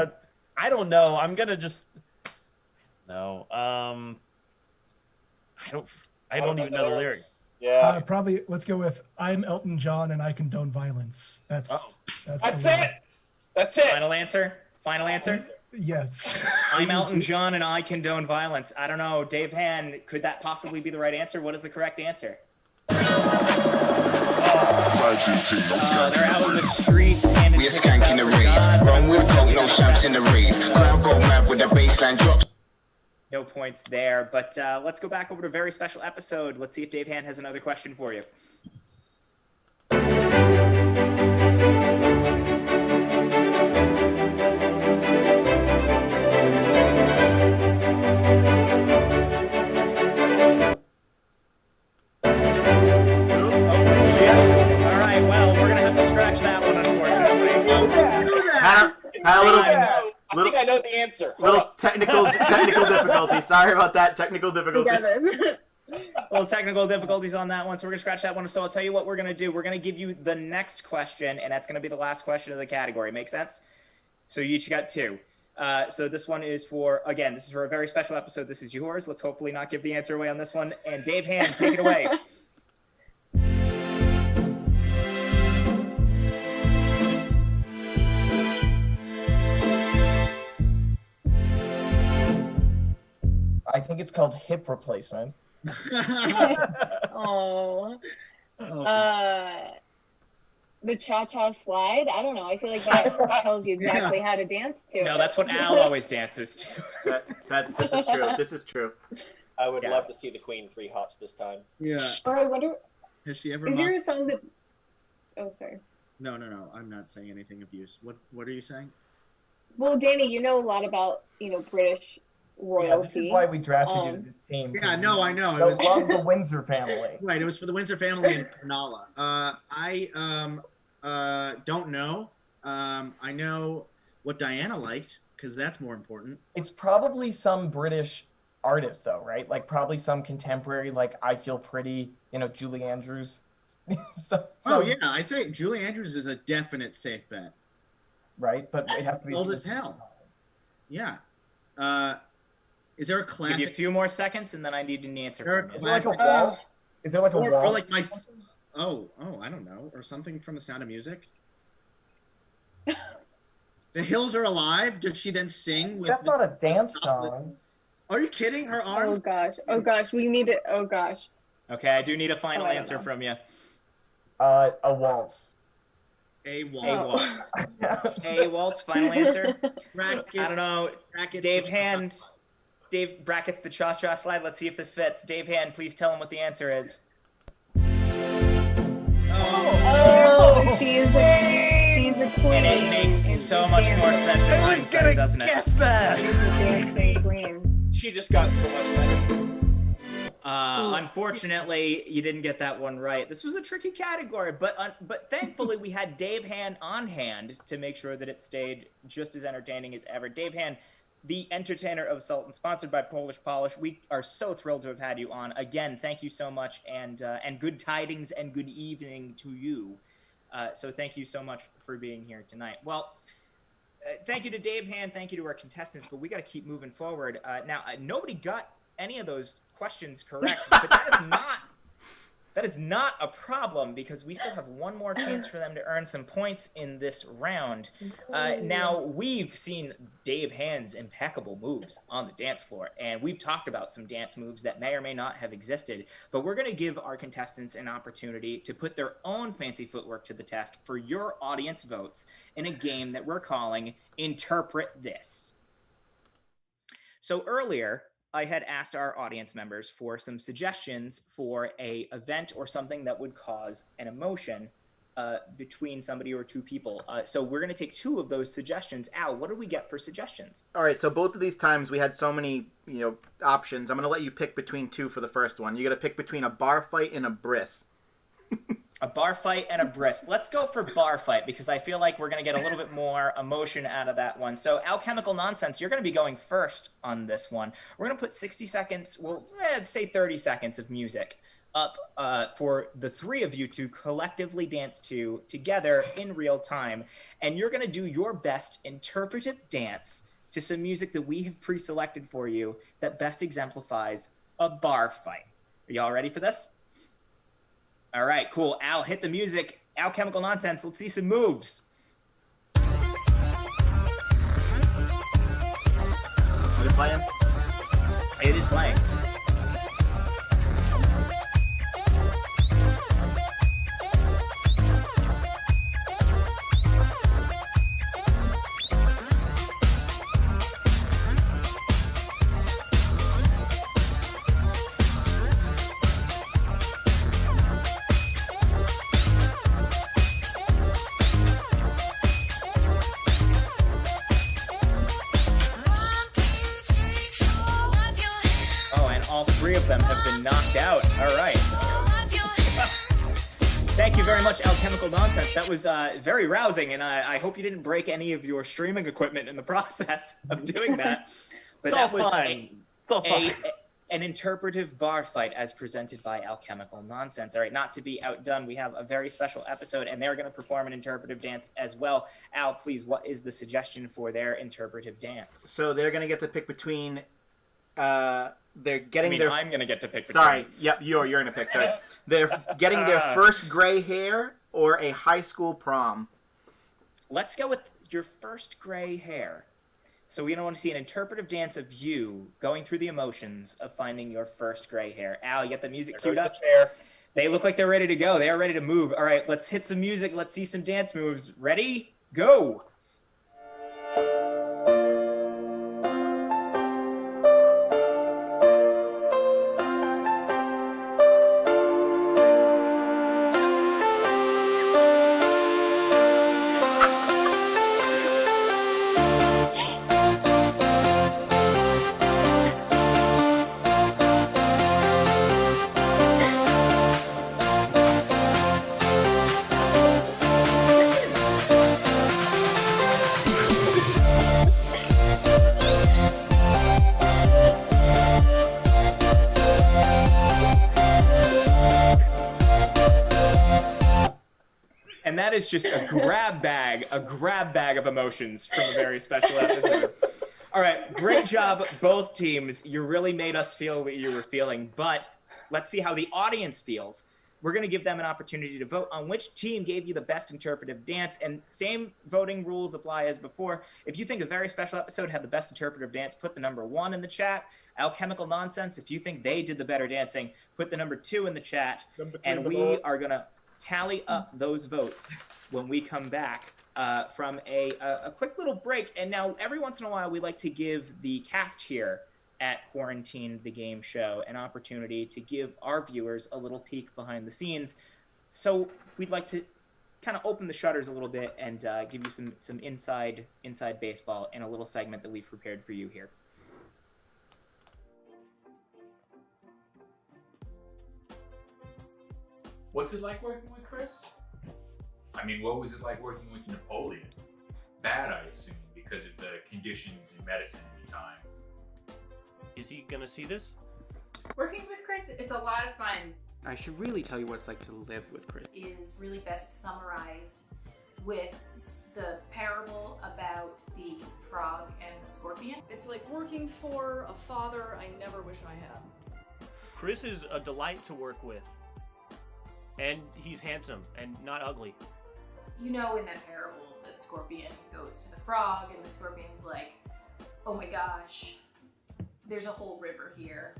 sure. I don't know. I'm gonna just. No. I don't even know the lyrics. Yeah. Probably. Let's go with "I'm Elton John and I condone violence." That's That's it. That's it. Final answer. Final answer. Yes. I'm Elton John and I condone violence. I don't know, Dave Hand. Could that possibly be the right answer? What is the correct answer? They're out in the streets. We a skank in the rave. Run with coke, no champs in the rave. Crowd go mad with the bassline drops. No points there, but let's go back over to a very special episode. Let's see if Dave Hand has another question for you. All right, well, we're gonna have to scratch that one, unfortunately. Had a little, I think I know the answer. little technical difficulty. Sorry about that. Technical We difficulty. got this. little technical difficulties on that one, so we're gonna scratch that one. So I'll tell you what we're gonna do. We're gonna give you the next question, and that's gonna be the last question of the category. Make sense? So you each got 2. So this one is for, again, this is for a very special episode. This is yours. Let's hopefully not give the answer away on this one. And Dave Hand, take it away. I think it's called hip replacement. Oh. The cha-cha slide? I don't know. I feel like that tells you exactly how to dance to it. No, that's what Al always dances to. This is true. This is true. I would love to see the Queen 3 hops this time. Yeah. Or I wonder, Has she ever? is there a song that... Oh, sorry. No. I'm not saying anything abuse. What are you saying? Well, Danny, you know a lot about, British royalty. Yeah, this is why we drafted you to this team. Yeah, no, I know. I love the Windsor family. Right, it was for the Windsor family in Cronulla. I don't know. I know what Diana liked, because that's more important. It's probably some British artist, though, right? Like, probably some contemporary, like, I Feel Pretty, Julie Andrews. Oh, yeah, I say Julie Andrews is a definite safe bet. Right, but it has to be old as hell. Yeah. Is there a classic? Give you a few more seconds, and then I need an answer. Is there like a waltz? Is there like a waltz? Or like my... Oh, I don't know. Or something from The Sound of Music? The Hills Are Alive? Does she then sing with... That's not a dance song. Are you kidding? Her arms... Oh, gosh. We need it. Oh, gosh. Okay, I do need a final answer from you. A waltz. A waltz. A waltz, final answer? I don't know. Dave Hand... Dave brackets the cha-cha slide. Let's see if this fits. Dave Hand, please tell him what the answer is. Oh, she's a queen. And it makes so much more sense in hindsight, doesn't it? Guess that. She's a dancing queen. She just got so much better. Unfortunately, you didn't get that one right. This was a tricky category, but thankfully we had Dave Hand on hand to make sure that it stayed just as entertaining as ever. Dave Hand, the entertainer of Sultan, sponsored by Polish Polish. We are so thrilled to have had you on. Again, thank you so much, and good tidings and good evening to you. So thank you so much for being here tonight. Well, thank you to Dave Hand. Thank you to our contestants, but we got to keep moving forward. Now, nobody got any of those questions correct, but that is not a problem, because we still have one more chance for them to earn some points in this round. Now, we've seen Dave Hand's impeccable moves on the dance floor, and we've talked about some dance moves that may or may not have existed, but we're going to give our contestants an opportunity to put their own fancy footwork to the test for your audience votes in a game that we're calling Interpret This. So earlier, I had asked our audience members for some suggestions for a event or something that would cause an emotion between somebody or two people. So we're going to take 2 of those suggestions. Al, what did we get for suggestions? All right, so both of these times we had so many, options. I'm going to let you pick between 2 for the first one. You got to pick between a bar fight and a bris. A bar fight and a bris. Let's go for bar fight, because I feel like we're going to get a little bit more emotion out of that one. So Alchemical Nonsense, you're going to be going first on this one. We're going to put 60 seconds, say 30 seconds of music up for the 3 of you to collectively dance to together in real time. And you're going to do your best interpretive dance to some music that we have pre-selected for you that best exemplifies a bar fight. Are y'all ready for this? All right, cool. Al, hit the music. Alchemical Nonsense. Let's see some moves. Is it playing? It is playing. Them have been knocked out. All right. Thank you very much, Alchemical Nonsense. That was very rousing, and I hope you didn't break any of your streaming equipment in the process of doing that. But It's all fine. It's all fine. an interpretive bar fight as presented by Alchemical Nonsense. All right, not to be outdone, we have a very special episode, and they're going to perform an interpretive dance as well. Al, please, what is the suggestion for their interpretive dance? So they're going to get to pick between... they're getting I'm going to get to pick between. Sorry, yep, you're going to pick, sorry. They're getting their first gray hair or a high school prom. Let's go with your first gray hair. So we don't want to see an interpretive dance of you going through the emotions of finding your first gray hair. Al, you get the music queued up. They look like they're ready to go. They are ready to move. All right, let's hit some music. Let's see some dance moves. Ready? Go. And that is just a grab bag of emotions from a very special episode. All right, great job, both teams. You really made us feel what you were feeling, but let's see how the audience feels. We're going to give them an opportunity to vote on which team gave you the best interpretive dance, and same voting rules apply as before. If you think a very special episode had the best interpretive dance, put the number 1 in the chat. Alchemical Nonsense, if you think they did the better dancing, put the number 2 in the chat, and we are going to tally up those votes when we come back from a quick little break. And now, every once in a while, we like to give the cast here at Quarantine the Game Show an opportunity to give our viewers a little peek behind the scenes. So we'd like to kind of open the shutters a little bit and give you some inside baseball in a little segment that we've prepared for you here. What's it like working with Chris? I mean, what was it like working with Napoleon? Bad, I assume, because of the conditions in medicine at the time. Is he gonna see this? Working with Chris is a lot of fun. I should really tell you what it's like to live with Chris. Is really best summarized with the parable about the frog and the scorpion. It's like working for a father I never wish I had. Chris is a delight to work with. And he's handsome and not ugly. You know, in that parable, the scorpion goes to the frog and the scorpion's like, oh my gosh, there's a whole river here.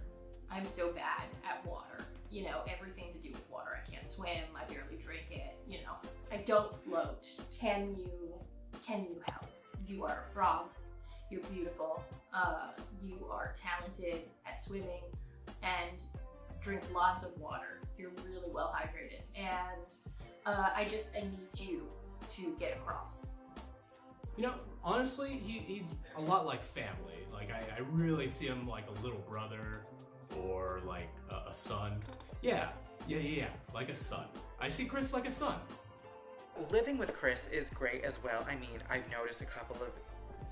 I'm so bad at water. You know, everything to do with water. I can't swim, I barely drink it, you know. I don't float. Can you help? You are a frog. You're beautiful. You are talented at swimming and drink lots of water. You're really well hydrated, and I need you to get across. You know, honestly, he's a lot like family. Like, I really see him like a little brother or like a son. Yeah, like a son. I see Chris like a son. Living with Chris is great as well. I mean, I've noticed a couple of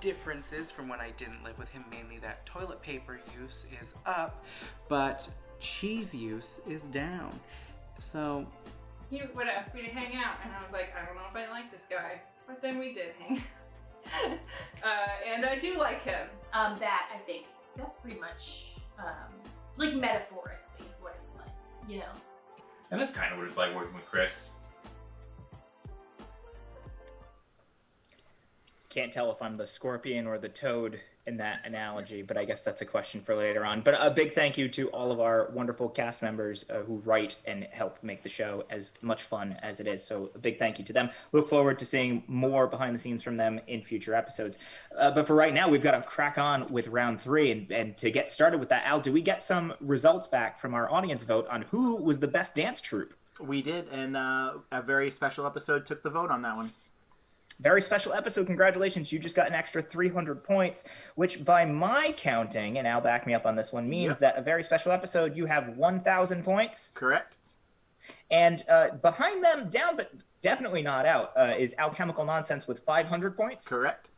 differences from when I didn't live with him. Mainly that toilet paper use is up, but cheese use is down. So He would ask me to hang out, and I was like, I don't know if I like this guy, but then we did hang out. And I do like him. That, I think, that's pretty much, like, metaphorically what it's like, you know? And that's kind of what it's like working with Chris. Can't tell if I'm the scorpion or the toad in that analogy, but I guess that's a question for later on. But a big thank you to all of our wonderful cast members who write and help make the show as much fun as it is. So a big thank you to them. Look forward to seeing more behind the scenes from them in future episodes. But for right now, we've got to crack on with round 3. And to get started with that, Al, do we get some results back from our audience vote on who was the best dance troupe? We did, and a very special episode took the vote on that one. Very special episode. Congratulations. You just got an extra 300 points, which by my counting, and Al back me up on this one, means that a very special episode, you have 1,000 points. Correct. And behind them, down but definitely not out, is Alchemical Nonsense with 500 points. Correct.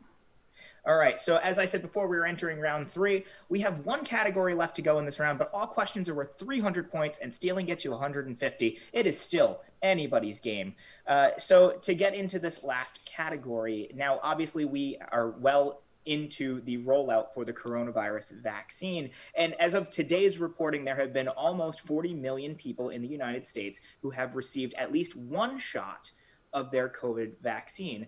All right, so as I said before, we were entering round 3. We have one category left to go in this round, but all questions are worth 300 points, and stealing gets you 150. It is still anybody's game. So to get into this last category, now obviously we are well into the rollout for the coronavirus vaccine. And as of today's reporting, there have been almost 40 million people in the United States who have received at least one shot of their COVID vaccine.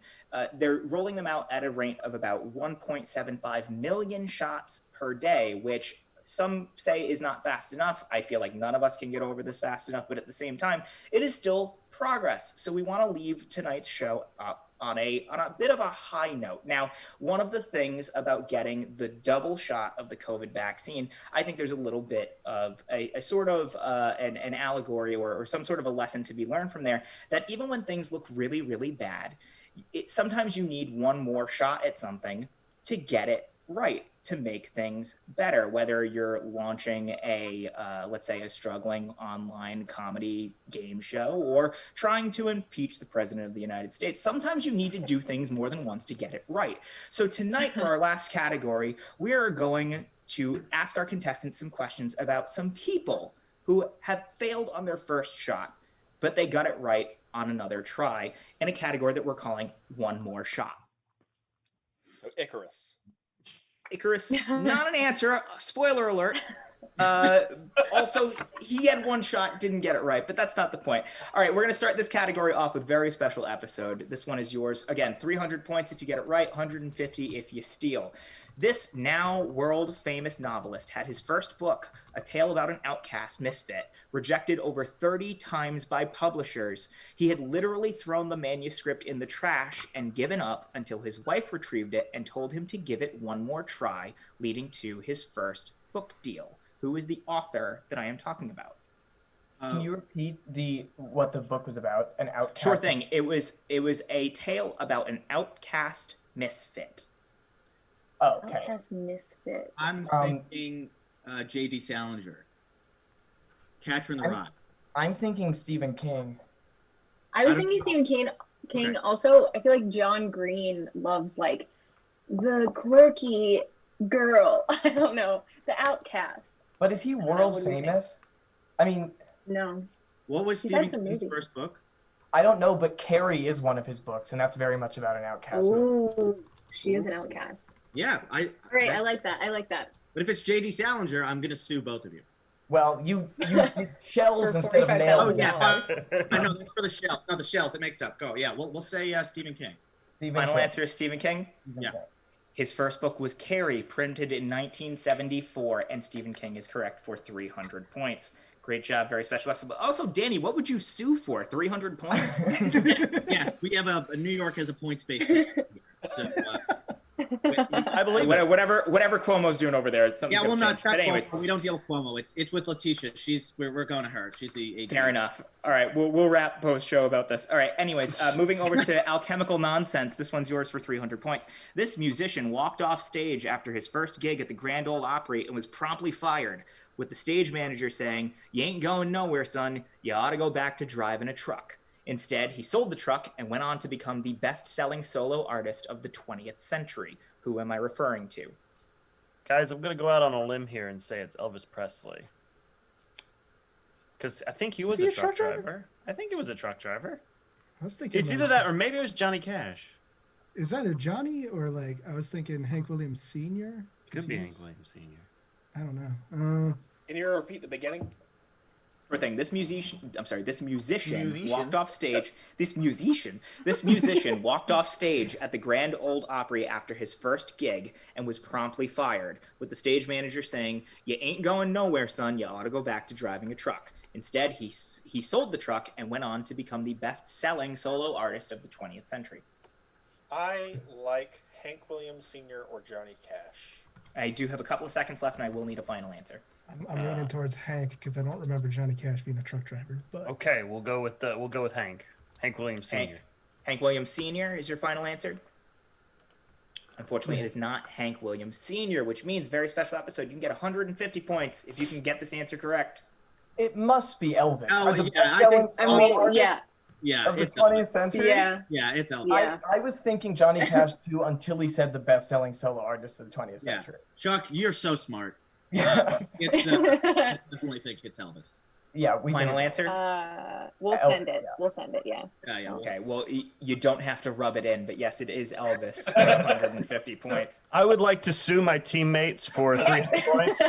They're rolling them out at a rate of about 1.75 million shots per day, which some say is not fast enough. I feel like none of us can get over this fast enough, but at the same time, it is still progress. So we want to leave tonight's show up on a bit of a high note. Now, one of the things about getting the double shot of the COVID vaccine, I think there's a little bit of a sort of an allegory or some sort of a lesson to be learned from there, that even when things look really, really bad, sometimes you need one more shot at something to get it right, to make things better, whether you're launching let's say a struggling online comedy game show or trying to impeach the president of the United States. Sometimes you need to do things more than once to get it right. So tonight, for our last category, we are going to ask our contestants some questions about some people who have failed on their first shot, but they got it right on another try, in a category that we're calling One More Shot. So Icarus. Icarus, not an answer. Spoiler alert. Also, he had one shot, didn't get it right, but that's not the point. All right, we're going to start this category off with a very special episode. This one is yours. Again, 300 points if you get it right, 150 if you steal. This now world-famous novelist had his first book, A Tale About an Outcast Misfit, rejected over 30 times by publishers. He had literally thrown the manuscript in the trash and given up until his wife retrieved it and told him to give it one more try, leading to his first book deal. Who is the author that I am talking about? Can you repeat what the book was about? An outcast? Sure thing. It was a tale about an outcast misfit. Oh, okay. Outcast misfit. I'm thinking J.D. Salinger. Catcher in the Rye. I'm thinking Stephen King. I was thinking Stephen King. Okay. Also, I feel like John Green loves like the quirky girl. I don't know, the outcast. But is he world famous? I mean, no. What was He's had Stephen some King's movies. first book? I don't know, but Carrie is one of his books, and that's very much about an outcast. Ooh, she is an outcast. Yeah, Great, I like that. I like that. But if it's J.D. Salinger, I'm gonna sue both of you. Well, you did shells For instead of nails. Oh yeah, I know that's for the shell. No, the shells. It makes up. Go. Yeah, we'll say Stephen King. Final answer is Stephen King? Yeah. His first book was Carrie, printed in 1974, and Stephen King is correct for 300 points. Great job, very special. Also, Danny, what would you sue for? 300 points? Yes, we have a New York has a points base. So, I believe whatever Cuomo's doing over there. It's something. Yeah, well, no, change. it's not But anyways, Cuomo. We don't deal with Cuomo. It's with Letitia. We're going to her. She's the agent. fair enough. All right, we'll wrap post show about this. All right. Anyways, moving over to Alchemical Nonsense. This one's yours for 300 points. This musician walked off stage after his first gig at the Grand Ole Opry and was promptly fired, with the stage manager saying, "You ain't going nowhere, son. You ought to go back to driving a truck." Instead, he sold the truck and went on to become the best-selling solo artist of the 20th century. Who am I referring to? Guys, I'm going to go out on a limb here and say it's Elvis Presley. Because I think he was a truck driver. I think he was a truck driver. I was thinking It's either that or maybe it was Johnny Cash. It's either Johnny or like I was thinking Hank Williams Sr. Could be Hank Williams Sr. I don't know. Can you repeat the beginning? Sure thing. This musician walked off stage. This musician walked off stage at the Grand Ole Opry after his first gig and was promptly fired, with the stage manager saying, "You ain't going nowhere, son. You ought to go back to driving a truck." Instead, he sold the truck and went on to become the best-selling solo artist of the 20th century. I like Hank Williams Sr. or Johnny Cash. I do have a couple of seconds left, and I will need a final answer. I'm leaning towards Hank because I don't remember Johnny Cash being a truck driver. But Okay, we'll go with Hank. Hank Williams Sr. Hank Williams Sr. is your final answer? Unfortunately, it is not Hank Williams Sr., which means very special episode. You can get 150 points if you can get this answer correct. It must be Elvis. Oh, Are the yeah, best-selling I solo artist? Yeah, of the it's 20th century. Yeah. Yeah, it's Elvis. Yeah. I was thinking Johnny Cash too until he said the best-selling solo artist of the 20th Yeah. century. Chuck, you're so smart. Yeah. It's definitely think it's Elvis. Yeah, we Final think answer? We'll Elvis, send it. yeah. We'll send it. Yeah. Yeah. Okay, well, you don't have to rub it in, but yes, it is Elvis. 150 points. I would like to sue my teammates for 300 points.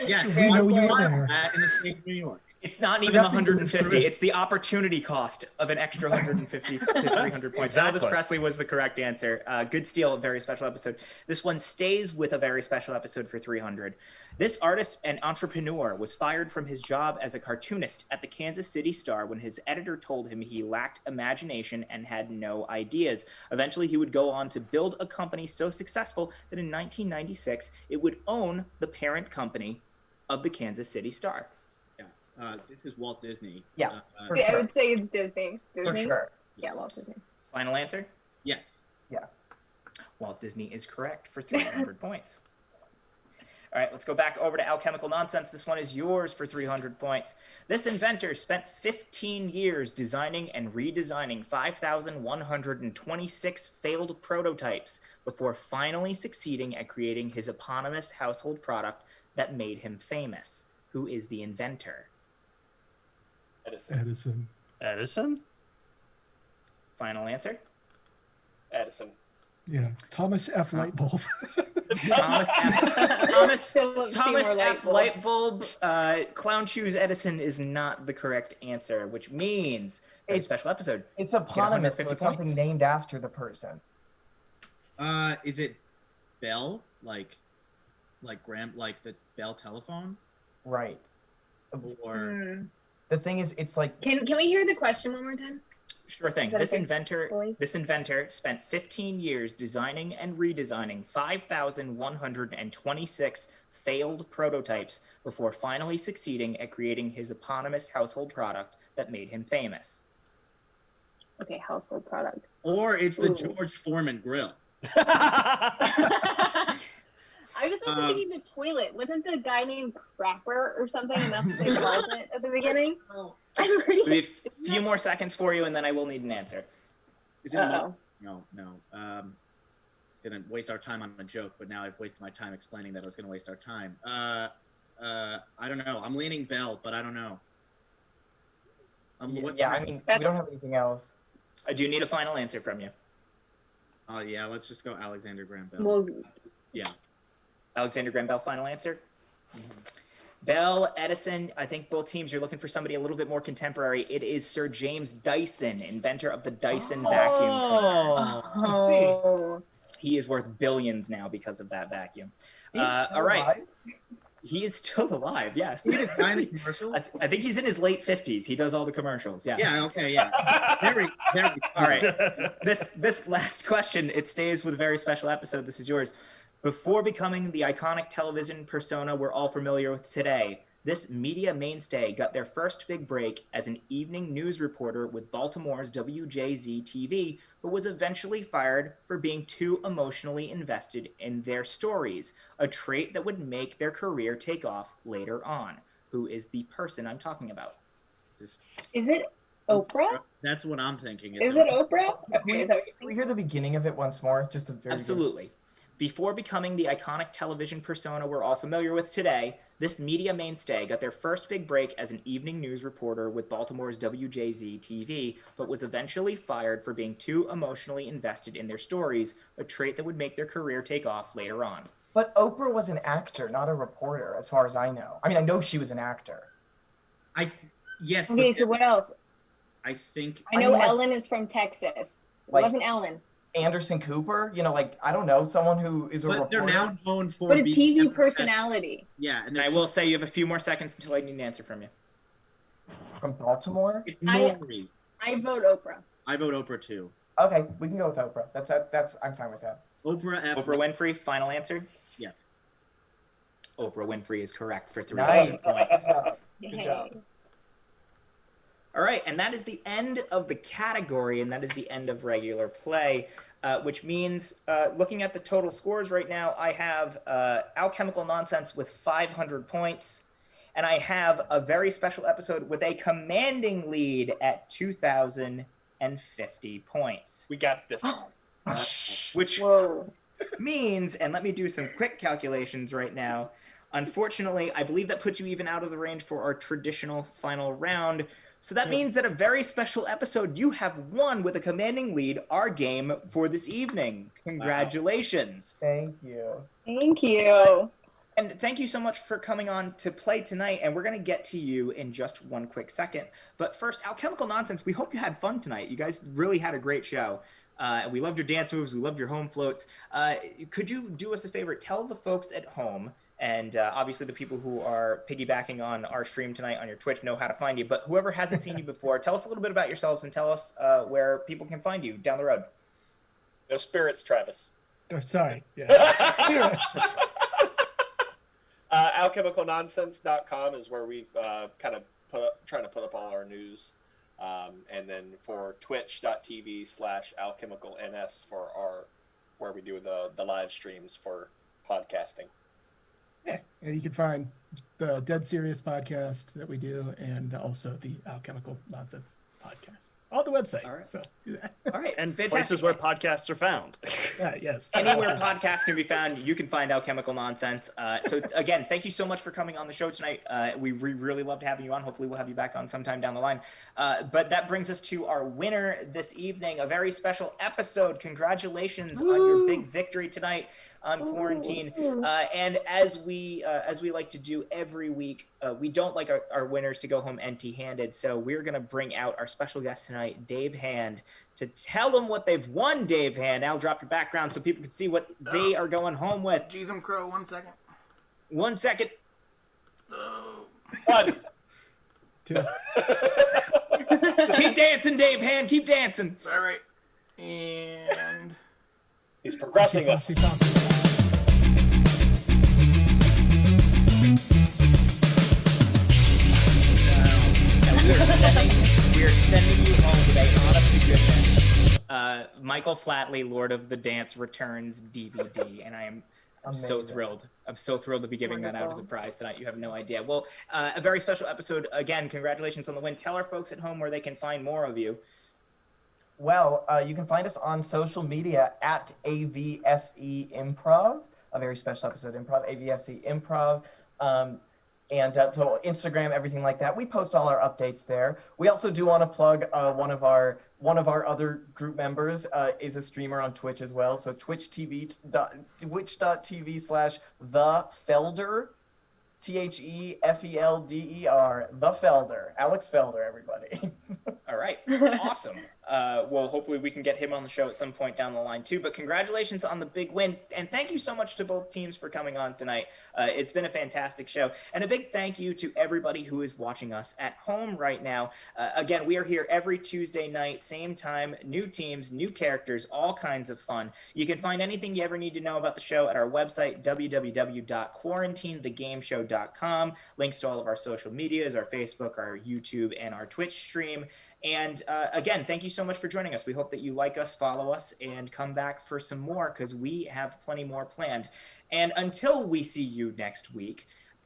Yes. We know you were there. In the state of New York. It's not even 150. It's the opportunity cost of an extra 150 to 300 points. Exactly. Elvis Presley was the correct answer. Good steal, a very special episode. This one stays with a very special episode for 300. This artist and entrepreneur was fired from his job as a cartoonist at the Kansas City Star when his editor told him he lacked imagination and had no ideas. Eventually, he would go on to build a company so successful that in 1996, it would own the parent company of the Kansas City Star. This is Walt Disney. Yeah, for I sure. would say it's Disney. For Disney? sure. Yeah, Walt Disney. Final answer? Yes. Yeah. Walt Disney is correct for 300 points. All right, let's go back over to Alchemical Nonsense. This one is yours for 300 points. This inventor spent 15 years designing and redesigning 5,126 failed prototypes before finally succeeding at creating his eponymous household product that made him famous. Who is the inventor? Edison. Edison? Final answer? Edison. Yeah, Thomas F. Lightbulb. Thomas Philip Thomas Seymour F. Lightbulb. Lightbulb. Clown Shoes Edison is not the correct answer, which means it's a special episode. It's eponymous, so 150 it's something points. named after the person. Is it Bell? Like the Bell telephone? Right. Or The thing is, it's like Can we hear the question one more time? Sure thing. Is that This okay, inventor boys? spent 15 years designing and redesigning 5,126 failed prototypes before finally succeeding at creating his eponymous household product that made him famous. Okay, household product. Or it's the Ooh. George Foreman grill. I was also thinking the toilet. Wasn't the guy named Crapper or something? And that's what they called it at the beginning. I'm pretty. We have a few more seconds for you, and then I will need an answer. Is it Uh-oh. No. It's gonna waste our time on a joke, but now I've wasted my time explaining that I was gonna waste our time. I don't know. I'm leaning Bell, but I don't know. yeah, I mean, we don't have anything else. I do need a final answer from you. Oh yeah, let's just go Alexander Graham Bell. Well, Yeah. Alexander Graham Bell, final answer? Bell, Edison, I think both teams, you're looking for somebody a little bit more contemporary. It is Sir James Dyson, inventor of the Dyson vacuum cleaner. Oh. He is worth billions now because of that vacuum. He's still All right. alive? He is still alive, yes. He did kind of commercial. I think he's in his late 50s. He does all the commercials, yeah. Yeah. Okay. Yeah. Very. All right. This last question, it stays with a very special episode. This is yours. Before becoming the iconic television persona we're all familiar with today, this media mainstay got their first big break as an evening news reporter with Baltimore's WJZ-TV, but was eventually fired for being too emotionally invested in their stories, a trait that would make their career take off later on. Who is the person I'm talking about? Is it Oprah? That's what I'm thinking. Is it Oprah? Okay, Can we hear the beginning of it once more? Just the very Absolutely. Before becoming the iconic television persona we're all familiar with today, this media mainstay got their first big break as an evening news reporter with Baltimore's WJZ-TV, but was eventually fired for being too emotionally invested in their stories, a trait that would make their career take off later on. But Oprah was an actor, not a reporter, as far as I know. I mean, I know she was an actor. Yes. Okay, so what else? I think. I know Ellen is from Texas. It wasn't Ellen. Anderson Cooper, I don't know, someone who is a But reporter. they're now known for. But a being TV personality. Yeah, And I will say you have a few more seconds until I need an answer from you. From Baltimore? It's Maury. I vote Oprah. I vote Oprah too. Okay, we can go with Oprah. That's I'm fine with that. Oprah F. Oprah Winfrey, final answer? Yeah. Oprah Winfrey is correct for 3 Nice. points. Good job. All right, and that is the end of the category, and that is the end of regular play, which means, looking at the total scores right now, I have Alchemical Nonsense with 500 points, and I have a very special episode with a commanding lead at 2,050 points. We got this. Which means, and let me do some quick calculations right now. Unfortunately, I believe that puts you even out of the range for our traditional final round. So that means that a very special episode, you have won with a commanding lead our game for this evening. Congratulations. Thank you. Thank you. And thank you so much for coming on to play tonight. And we're going to get to you in just one quick second. But first, Alchemical Nonsense, we hope you had fun tonight. You guys really had a great show. We loved your dance moves. We loved your home floats. Could you do us a favor? Tell the folks at home, and obviously the people who are piggybacking on our stream tonight on your Twitch know how to find you. But whoever hasn't seen you before, tell us a little bit about yourselves and tell us where people can find you down the road. No spirits, Travis. Oh, sorry. Yeah. Alchemicalnonsense.com is where we've kind of trying to put up all our news. And then for twitch.tv/alchemicalns for where we do the live streams for podcasting. Yeah, and you can find the Dead Serious podcast that we do, and also the Alchemical Nonsense podcast on the website. All right. So do that. All right. And Fantastic. places where podcasts are found. Yes. Anywhere podcasts can be found, you can find Alchemical Nonsense. So again, thank you so much for coming on the show tonight. We really loved having you on. Hopefully we'll have you back on sometime down the line. But that brings us to our winner this evening, a very special episode. Congratulations on your big victory tonight on quarantine. And as we like to do every week, we don't like our winners to go home empty-handed. So we're going to bring out our special guest tonight, Dave Hand, to tell them what they've won. Dave Hand, I'll drop your background so people can see what they are going home with. Jeez, I'm Crow. 1 second. 1 second. One. Two. Keep dancing, Dave Hand. Keep dancing. All right. And he's progressing us. We are sending you home with a honest to goodness Michael Flatley, Lord of the Dance Returns DVD, and I'm so thrilled. I'm so thrilled to be giving that out as a prize tonight. You have no idea. Well, a very special episode. Again, congratulations on the win. Tell our folks at home where they can find more of you. Well, you can find us on social media at AVSE Improv, a very special episode Improv, AVSE Improv. And so Instagram, everything like that. We post all our updates there. We also do want to plug one of our other group members is a streamer on Twitch as well. So twitch.tv/thefelder, THEFELDER, the Felder, Alex Felder, everybody. All right, awesome. Well, hopefully we can get him on the show at some point down the line too. But congratulations on the big win, and thank you so much to both teams for coming on tonight. It's been a fantastic show, and a big thank you to everybody who is watching us at home right now. Again, we are here every Tuesday night, same time, new teams, new characters, all kinds of fun. You can find anything you ever need to know about the show at our website, www.quarantinethegameshow.com. Links to all of our social medias, our Facebook, our YouTube, and our Twitch stream. And again, thank you so much for joining us. We hope that you like us, follow us, and come back for some more, because we have plenty more planned. And until we see you next week,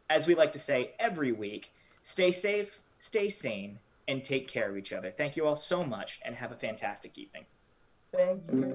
as we like to say every week, stay safe, stay sane, and take care of each other. Thank you all so much, and have a fantastic evening. Thank you.